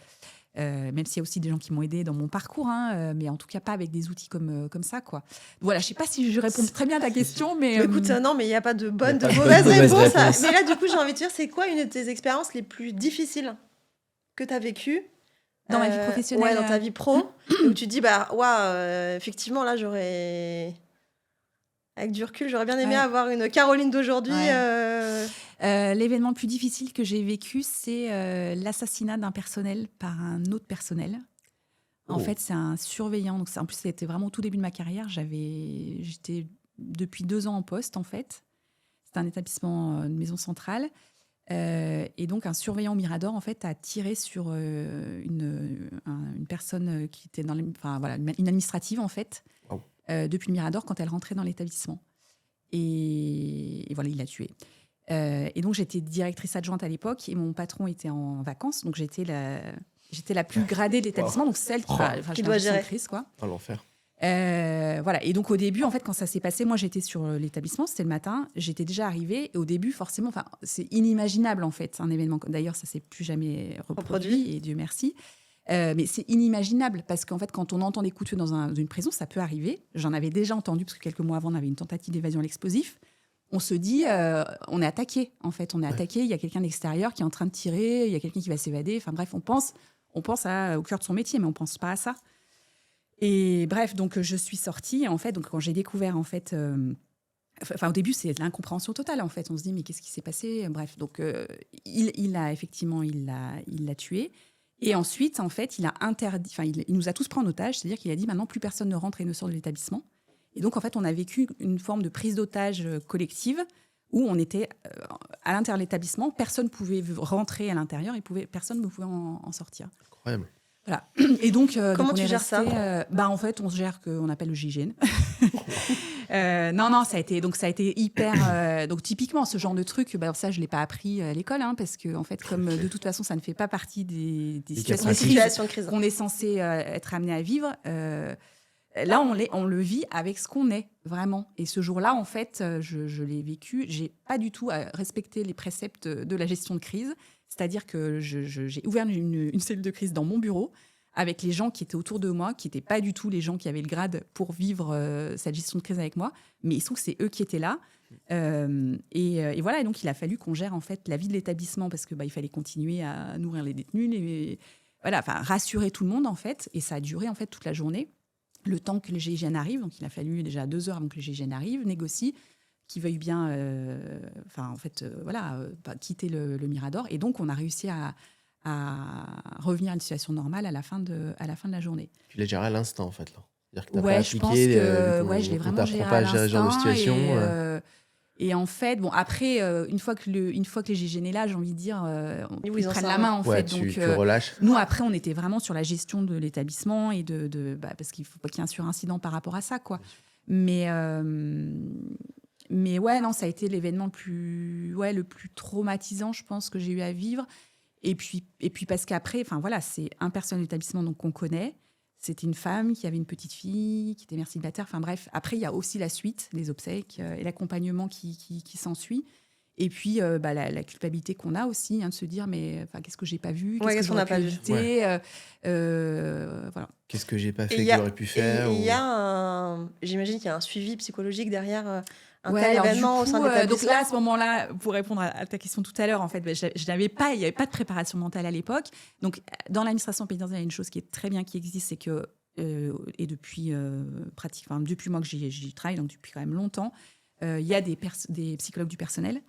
même s'il y a aussi des gens qui m'ont aidé dans mon parcours, mais en tout cas pas avec des outils comme ça, quoi. Voilà, je sais pas si je réponds très bien à ta question, mais Mais écoute, non, mais il n'y a pas de bonne, Y a de pas de mauvaise bonne, mauvaise réponse. réponse. Mais là, du coup, j'ai envie de dire, c'est quoi une de tes expériences les plus difficiles que tu as vécues dans ma vie professionnelle, Ouais, dans ta vie pro, où tu te dis, bah, effectivement, là, avec du recul, j'aurais bien aimé Ouais. avoir une Caroline d'aujourd'hui. Ouais. L'événement le plus difficile que j'ai vécu, c'est l'assassinat d'un personnel par un autre personnel. En fait, c'est un surveillant. Donc, en plus, c'était vraiment au tout début de ma carrière. J'étais depuis 2 ans en poste, en fait. C'était un établissement, une maison centrale. Et donc, un surveillant au Mirador, en fait, a tiré sur une personne qui était dans une administrative, en fait, Wow. depuis le Mirador, quand elle rentrait dans l'établissement. Et voilà, il l'a tuée. Et donc, j'étais directrice adjointe à l'époque, et mon patron était en vacances. Donc, j'étais la plus gradée de l'établissement, donc celle Qui doit gérer. crise, quoi. Oh, l'enfer. Voilà. Et donc, au début, en fait, quand ça s'est passé, moi, j'étais sur l'établissement, c'était le matin, j'étais déjà arrivée. Et au début, forcément, c'est inimaginable, en fait, un événement. D'ailleurs, ça ne s'est plus jamais reproduit, et Dieu merci. Mais c'est inimaginable, parce qu'en fait, quand on entend des coups de feu dans une prison, ça peut arriver. J'en avais déjà entendu, parce que quelques mois avant, on avait une tentative d'évasion à l'explosif. On se dit, on est attaqué, en fait. On est attaqué, il y a quelqu'un d'extérieur qui est en train de tirer, il y a quelqu'un qui va s'évader. Enfin bref, on pense au cœur de son métier, mais on ne pense pas à ça. Et bref, donc je suis sortie, en fait. Donc quand j'ai découvert, en fait... au début, c'est l'incompréhension totale, en fait. On se dit, mais qu'est-ce qui s'est passé? Bref, donc il l'a tué. Et ensuite, en fait, il a interdit... il nous a tous pris en otage, c'est-à-dire qu'il a dit, maintenant, plus personne ne rentre et ne sort de l'établissement. Et donc, en fait, on a vécu une forme de prise d'otage collective, où on était à l'intérieur de l'établissement, personne ne pouvait rentrer à l'intérieur, et personne ne pouvait en sortir. Incroyable. Voilà. Et donc, Comment on tu est gères resté, ça? En fait, on se gère qu'on appelle le GIGN. Non, ça a été hyper... donc, typiquement, ce genre de truc, ça, je ne l'ai pas appris à l'école, parce que, en fait, comme de toute façon, ça ne fait pas partie des situations Situations de crise. qu'on est censé être amené à vivre, là, on le vit avec ce qu'on est, vraiment. Et ce jour-là, en fait, je l'ai vécu. Je n'ai pas du tout respecté les préceptes de la gestion de crise. C'est-à-dire que j'ai ouvert une cellule de crise dans mon bureau avec les gens qui étaient autour de moi, qui n'étaient pas du tout les gens qui avaient le grade pour vivre cette gestion de crise avec moi. Mais il se trouve que c'est eux qui étaient là. Et voilà, et donc il a fallu qu'on gère, en fait, la vie de l'établissement, parce que il fallait continuer à nourrir les détenus, rassurer tout le monde, en fait. Et ça a duré, en fait, toute la journée, le temps que le GIGN arrive. Donc il a fallu déjà 2 heures avant que le GIGN arrive, négocie, qui veuille bien quitter le Mirador. Et donc, on a réussi à revenir à une situation normale à la fin de la journée. Tu l'as géré à l'instant, en fait, là. C'est-à-dire que t'as pas Je pense appliqué, que je l'ai vraiment géré à ce genre de l'instant. situation. Et en fait, après, une fois que les GIGN est là, j'ai envie de dire, ils prennent la main, en Ouais, fait. tu Donc, relâches. nous, après, on était vraiment sur la gestion de l'établissement, et parce qu'il ne faut pas qu'il y ait un surincident par rapport à ça, quoi. Mais ouais, non, ça a été l'événement le plus traumatisant, je pense, que j'ai eu à vivre. Et puis parce qu'après, c'est un personnel d'établissement, donc, qu'on connaît. C'était une femme qui avait une petite fille, qui était mère célibataire. Enfin bref, après, il y a aussi la suite, les obsèques et l'accompagnement qui s'ensuit. Et puis, la culpabilité qu'on a aussi, de se dire, mais qu'est-ce que j'ai pas vu? Qu'est-ce qu'on n'a pas vu? Voilà. Qu'est-ce que j'ai pas fait que j'aurais pu faire? J'imagine qu'il y a un suivi psychologique derrière un tel alors, événement au sein de donc l'établissement? là, à ce moment-là, pour répondre à ta question tout à l'heure, en fait, il n'y avait pas de préparation mentale à l'époque. Donc, dans l'administration pénitentiaire, il y a une chose qui est très bien qui existe, c'est que, et depuis, depuis moi que j'y travaille, donc depuis quand même longtemps, il y a des psychologues du personnel.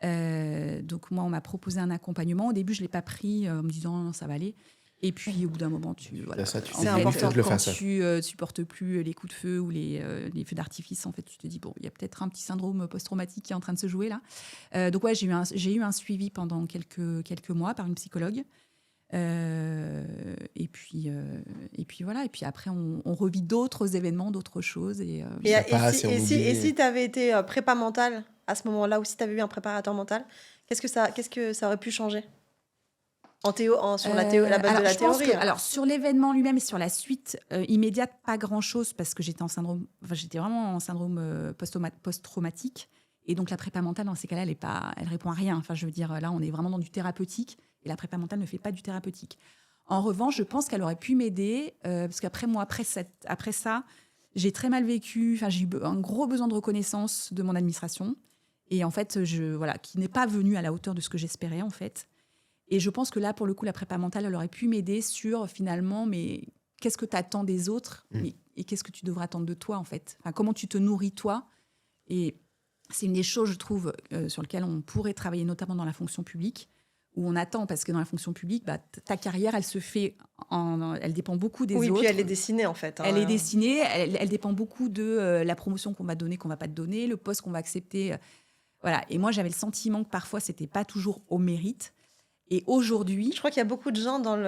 Donc, moi, on m'a proposé un accompagnement. Au début, je ne l'ai pas pris en me disant non, ça va aller. Et puis, au bout d'un moment, Voilà, ça, tu en t'es dit, fait, il faut que je le quand fasse. tu supportes plus les coups de feu ou les feux d'artifice, en fait, tu te dis, bon, il y a peut-être un petit syndrome post-traumatique qui est en train de se jouer là. Donc, ouais, j'ai eu un suivi pendant quelques mois par une psychologue. Et puis voilà. Et puis après, on revit d'autres événements, d'autres choses. Ça passe et on oublie. Et si tu avais été prépa mentale à ce moment-là, ou si tu avais eu un préparateur mental, qu'est-ce que ça aurait pu changer sur la base de la je pense théorie? alors, sur l'événement lui-même et sur la suite immédiate, pas grand-chose parce que j'étais vraiment en syndrome post-traumatique. Et donc, la prépa mentale, dans ces cas-là, elle répond à rien. Enfin, je veux dire, là, on est vraiment dans du thérapeutique et la prépa mentale ne fait pas du thérapeutique. En revanche, je pense qu'elle aurait pu m'aider parce qu'après moi, après ça, j'ai très mal vécu. Enfin, j'ai eu un gros besoin de reconnaissance de mon administration et en fait, qui n'est pas venu à la hauteur de ce que j'espérais en fait. Et je pense que là, pour le coup, la prépa mentale, elle aurait pu m'aider sur finalement, mais qu'est-ce que tu attends des autres et qu'est-ce que tu devrais attendre de toi, en fait. Enfin, comment tu te nourris toi. Et c'est une des choses, je trouve, sur lesquelles on pourrait travailler, notamment dans la fonction publique, où on attend, parce que dans la fonction publique, ta carrière, elle se fait, elle dépend beaucoup des autres. Oui, puis elle est dessinée, en fait. Elle est dessinée, elle dépend beaucoup de la promotion qu'on va donner, qu'on va pas te donner, le poste qu'on va accepter. Voilà. Et moi, j'avais le sentiment que parfois, c'était pas toujours au mérite. Et aujourd'hui... Je crois qu'il y a beaucoup de gens dans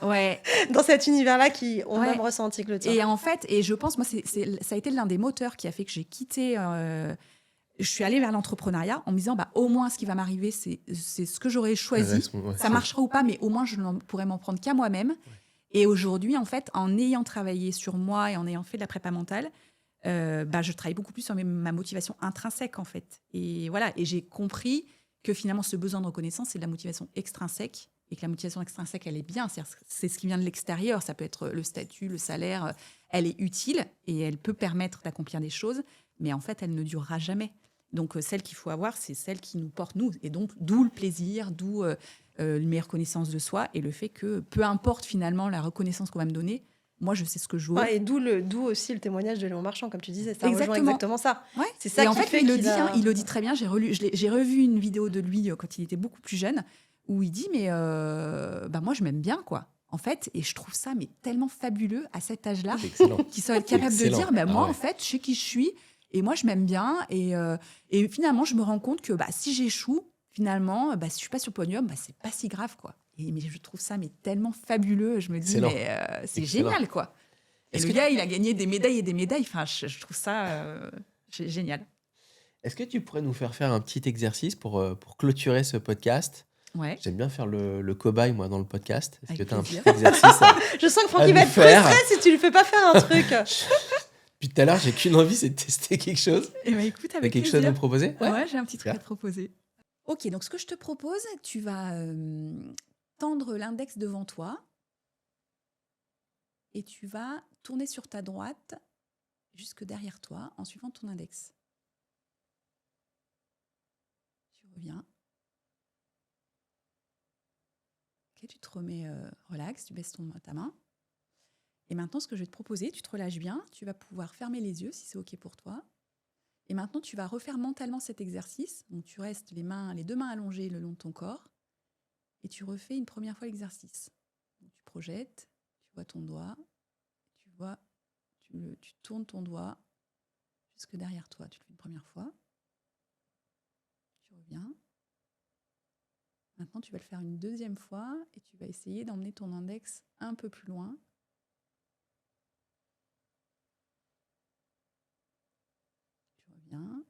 Ouais. dans cet univers-là qui ont même ressenti que le tien. Et en fait, je pense, moi, ça a été l'un des moteurs qui a fait que j'ai quitté... je suis allée vers l'entrepreneuriat en me disant, au moins, ce qui va m'arriver, c'est ce que j'aurais choisi. Ça marchera ou pas, mais au moins, je ne pourrais m'en prendre qu'à moi-même. Ouais. Et aujourd'hui, en fait, en ayant travaillé sur moi et en ayant fait de la prépa mentale, je travaille beaucoup plus sur ma motivation intrinsèque, en fait. Et voilà, et j'ai compris que finalement, ce besoin de reconnaissance, c'est de la motivation extrinsèque et que la motivation extrinsèque, elle est bien. C'est ce qui vient de l'extérieur. Ça peut être le statut, le salaire. Elle est utile et elle peut permettre d'accomplir des choses, mais en fait, elle ne durera jamais. Donc, celle qu'il faut avoir, c'est celle qui nous porte, nous. Et donc, d'où le plaisir, d'où une meilleure connaissance de soi et le fait que, peu importe finalement la reconnaissance qu'on va me donner, moi, je sais ce que je veux. Ouais, et d'où aussi le témoignage de Léon Marchand, comme tu disais. Ça rejoint exactement ça. Ouais. C'est ça et qui en fait, fait il le dit très bien. J'ai revu une vidéo de lui quand il était beaucoup plus jeune, où il dit, mais moi, je m'aime bien, quoi. En fait, et je trouve ça mais tellement fabuleux à cet âge-là, qu'il soit capable de dire, moi, en fait, je sais qui je suis, et moi, je m'aime bien. Et finalement, je me rends compte que si j'échoue, finalement, si je suis pas sur le podium, c'est pas si grave, quoi. Mais je trouve ça tellement fabuleux. Je me dis, c'est génial, quoi. Et le gars, il a gagné des médailles et des médailles. Enfin, je trouve ça génial. Est-ce que tu pourrais nous faire un petit exercice pour clôturer ce podcast? Ouais. J'aime bien faire le cobaye, moi, dans le podcast. Est-ce que tu as un petit plaisir. exercice Je sens que Francky va être frustré si tu lui fais pas faire un truc. Depuis tout à l'heure, j'ai qu'une envie, c'est de tester quelque chose. Et écoute, avec quelque chose à nous proposer? Ouais, j'ai un petit truc à te proposer. Ok, donc ce que je te propose, tu vas tendre l'index devant toi et tu vas tourner sur ta droite jusque derrière toi en suivant ton index. Tu reviens. Ok, tu te remets relax, tu baisses ta main. Et maintenant, ce que je vais te proposer, tu te relâches bien, tu vas pouvoir fermer les yeux si c'est ok pour toi. Et maintenant, tu vas refaire mentalement cet exercice. Donc, tu restes les deux mains allongées le long de ton corps et tu refais une première fois l'exercice. Donc, tu projettes, tu vois ton doigt, tu tournes ton doigt jusque derrière toi. Tu le fais une première fois. Tu reviens. Maintenant, tu vas le faire une deuxième fois et tu vas essayer d'emmener ton index un peu plus loin. Tu reviens.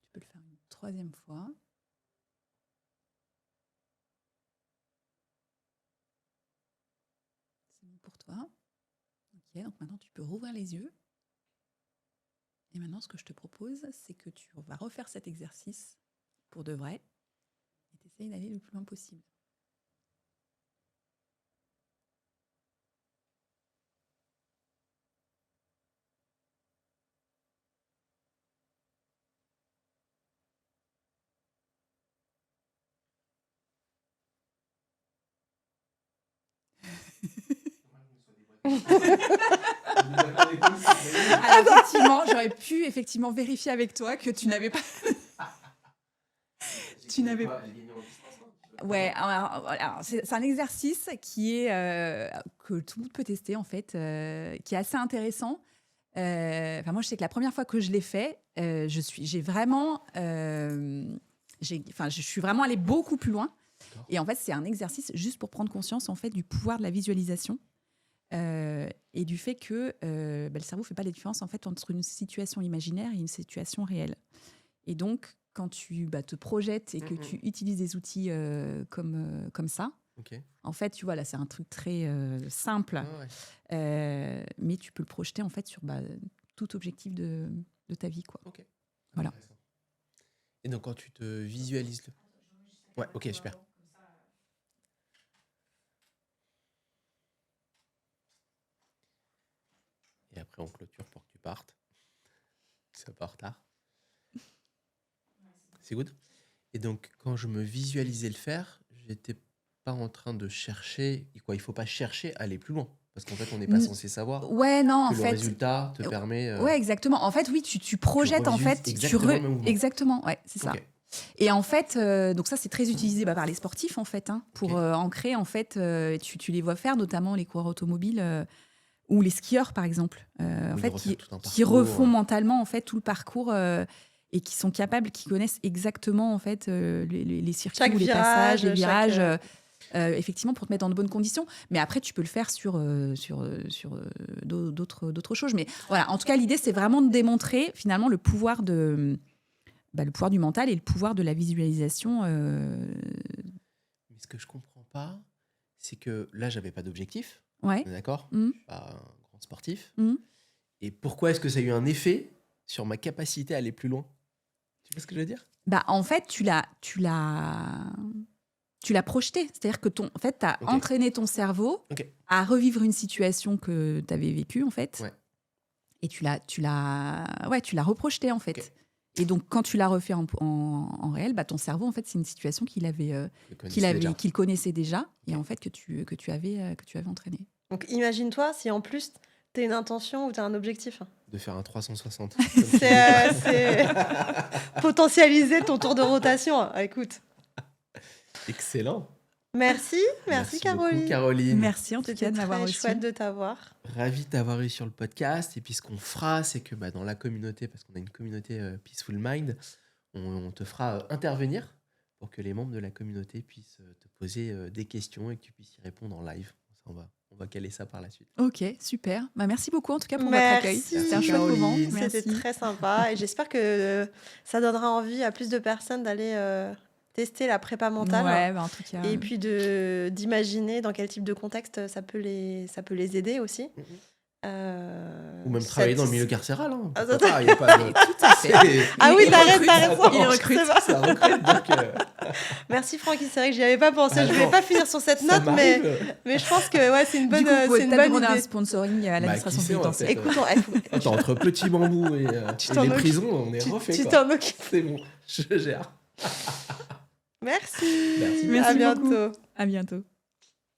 Tu peux le faire une troisième fois. C'est bon pour toi. Ok, donc maintenant, tu peux rouvrir les yeux. Et maintenant, ce que je te propose, c'est que tu vas refaire cet exercice pour de vrai et tu essayes d'aller le plus loin possible. Alors, effectivement, j'aurais pu effectivement vérifier avec toi que tu n'avais pas. Tu n'avais pas. Ouais, alors, c'est un exercice qui est que tout le monde peut tester en fait, qui est assez intéressant. Moi, je sais que la première fois que je l'ai fait, je suis vraiment allée beaucoup plus loin. D'accord. Et en fait, c'est un exercice juste pour prendre conscience en fait du pouvoir de la visualisation et du fait que le cerveau fait pas la différence en fait entre une situation imaginaire et une situation réelle. Et donc, quand tu te projettes et que tu utilises des outils comme ça, Ok. en fait, tu vois, là, c'est un truc très simple, Ah ouais. mais tu peux le projeter en fait sur tout objectif de ta vie, quoi. Ok. Voilà. Intéressant. Et donc, quand tu te visualises le... Ouais, ok, super. Et après, on clôture pour que tu partes. C'est pas en retard. C'est good. Et donc, quand je me visualisais le faire, j'étais pas en train de chercher. Et quoi, il faut pas chercher à aller plus loin. Parce qu'en fait, on n'est pas censé savoir Ouais, non, que en le fait. résultat te permet. Ouais, exactement. En fait, oui, tu projettes en fait. revisualises exactement le même mouvement. Exactement, ouais, c'est ça. Ok. Et en fait, donc ça, c'est très utilisé par les sportifs en fait, pour Ok. ancrer en fait. Tu les vois faire, notamment les coureurs automobiles ou les skieurs, par exemple, en Oui, fait, de refaire tout un qui parcours, refont mentalement en fait tout le parcours et qui sont capables, qui connaissent exactement en fait les circuits, Chaque les virage, passages, les chaque, virages. Effectivement, pour te mettre dans de bonnes conditions. Mais après, tu peux le faire sur d'autres choses. Mais voilà, en tout cas, l'idée, c'est vraiment de démontrer finalement le pouvoir du mental et le pouvoir de la visualisation. Mais ce que je comprends pas, c'est que là, j'avais pas d'objectif. Ouais. On est d'accord? Mhm. Je suis pas un grand sportif. Mhm. Et pourquoi est-ce que ça a eu un effet sur ma capacité à aller plus loin? Tu vois ce que je veux dire? En fait, tu l'as projeté. C'est-à-dire que tu as Ok. entraîné ton cerveau Ok. à revivre une situation que tu avais vécue, en fait. Ouais. Et tu l'as reprojeté, en fait. Ok. Et donc, quand tu l'as refait en réel, ton cerveau, en fait, c'est une situation qu'il connaissait déjà et en fait que tu avais entraîné. Donc imagine-toi si en plus tu as une intention ou tu as un objectif. De faire un 360. C'est potentialiser ton tour de rotation. Ah, écoute, Excellent. merci Merci Caroline. beaucoup, Caroline. Merci en tout C'était cas de m'avoir très reçu. chouette de t'avoir. Ravi de t'avoir eu sur le podcast. Et puis, ce qu'on fera, c'est que dans la communauté, parce qu'on a une communauté Peaceful Mind, on te fera intervenir pour que les membres de la communauté puissent te poser des questions et que tu puisses y répondre en live. Ça, on va caler ça par la suite. Ok, super. Merci beaucoup en tout cas pour votre accueil. Merci. C'était un chouette moment. Caroline. C'était Merci. très sympa et j'espère que ça donnera envie à plus de personnes d'aller tester la prépa mentale. Ouais, en tout cas. Et puis d'imaginer dans quel type de contexte ça peut les aider aussi. Ou même travailler dans le milieu carcéral. Hein. Ah, Pourquoi pas, y a pas de... Tout à fait. Ah oui, Il t'as recrute, raison. il recrute. C'est vrai. Ça recrute, donc, Merci Francky, c'est vrai que j'y avais pas pensé. Je Attends, voulais pas finir sur cette ça note, mais m'arrive. je pense que c'est une bonne, Du coup, vous pouvez c'est une peut-être bonne demander un idée. sponsoring à l'administration qui sait, on va pénitentiaire. peut-être- Écoutons, Attends, entre Petit Bambou et t'en les occupes. prisons, on est refait. tu quoi. t'en occupes. C'est bon, je gère. Merci. Merci. À Merci beaucoup. bientôt. À bientôt.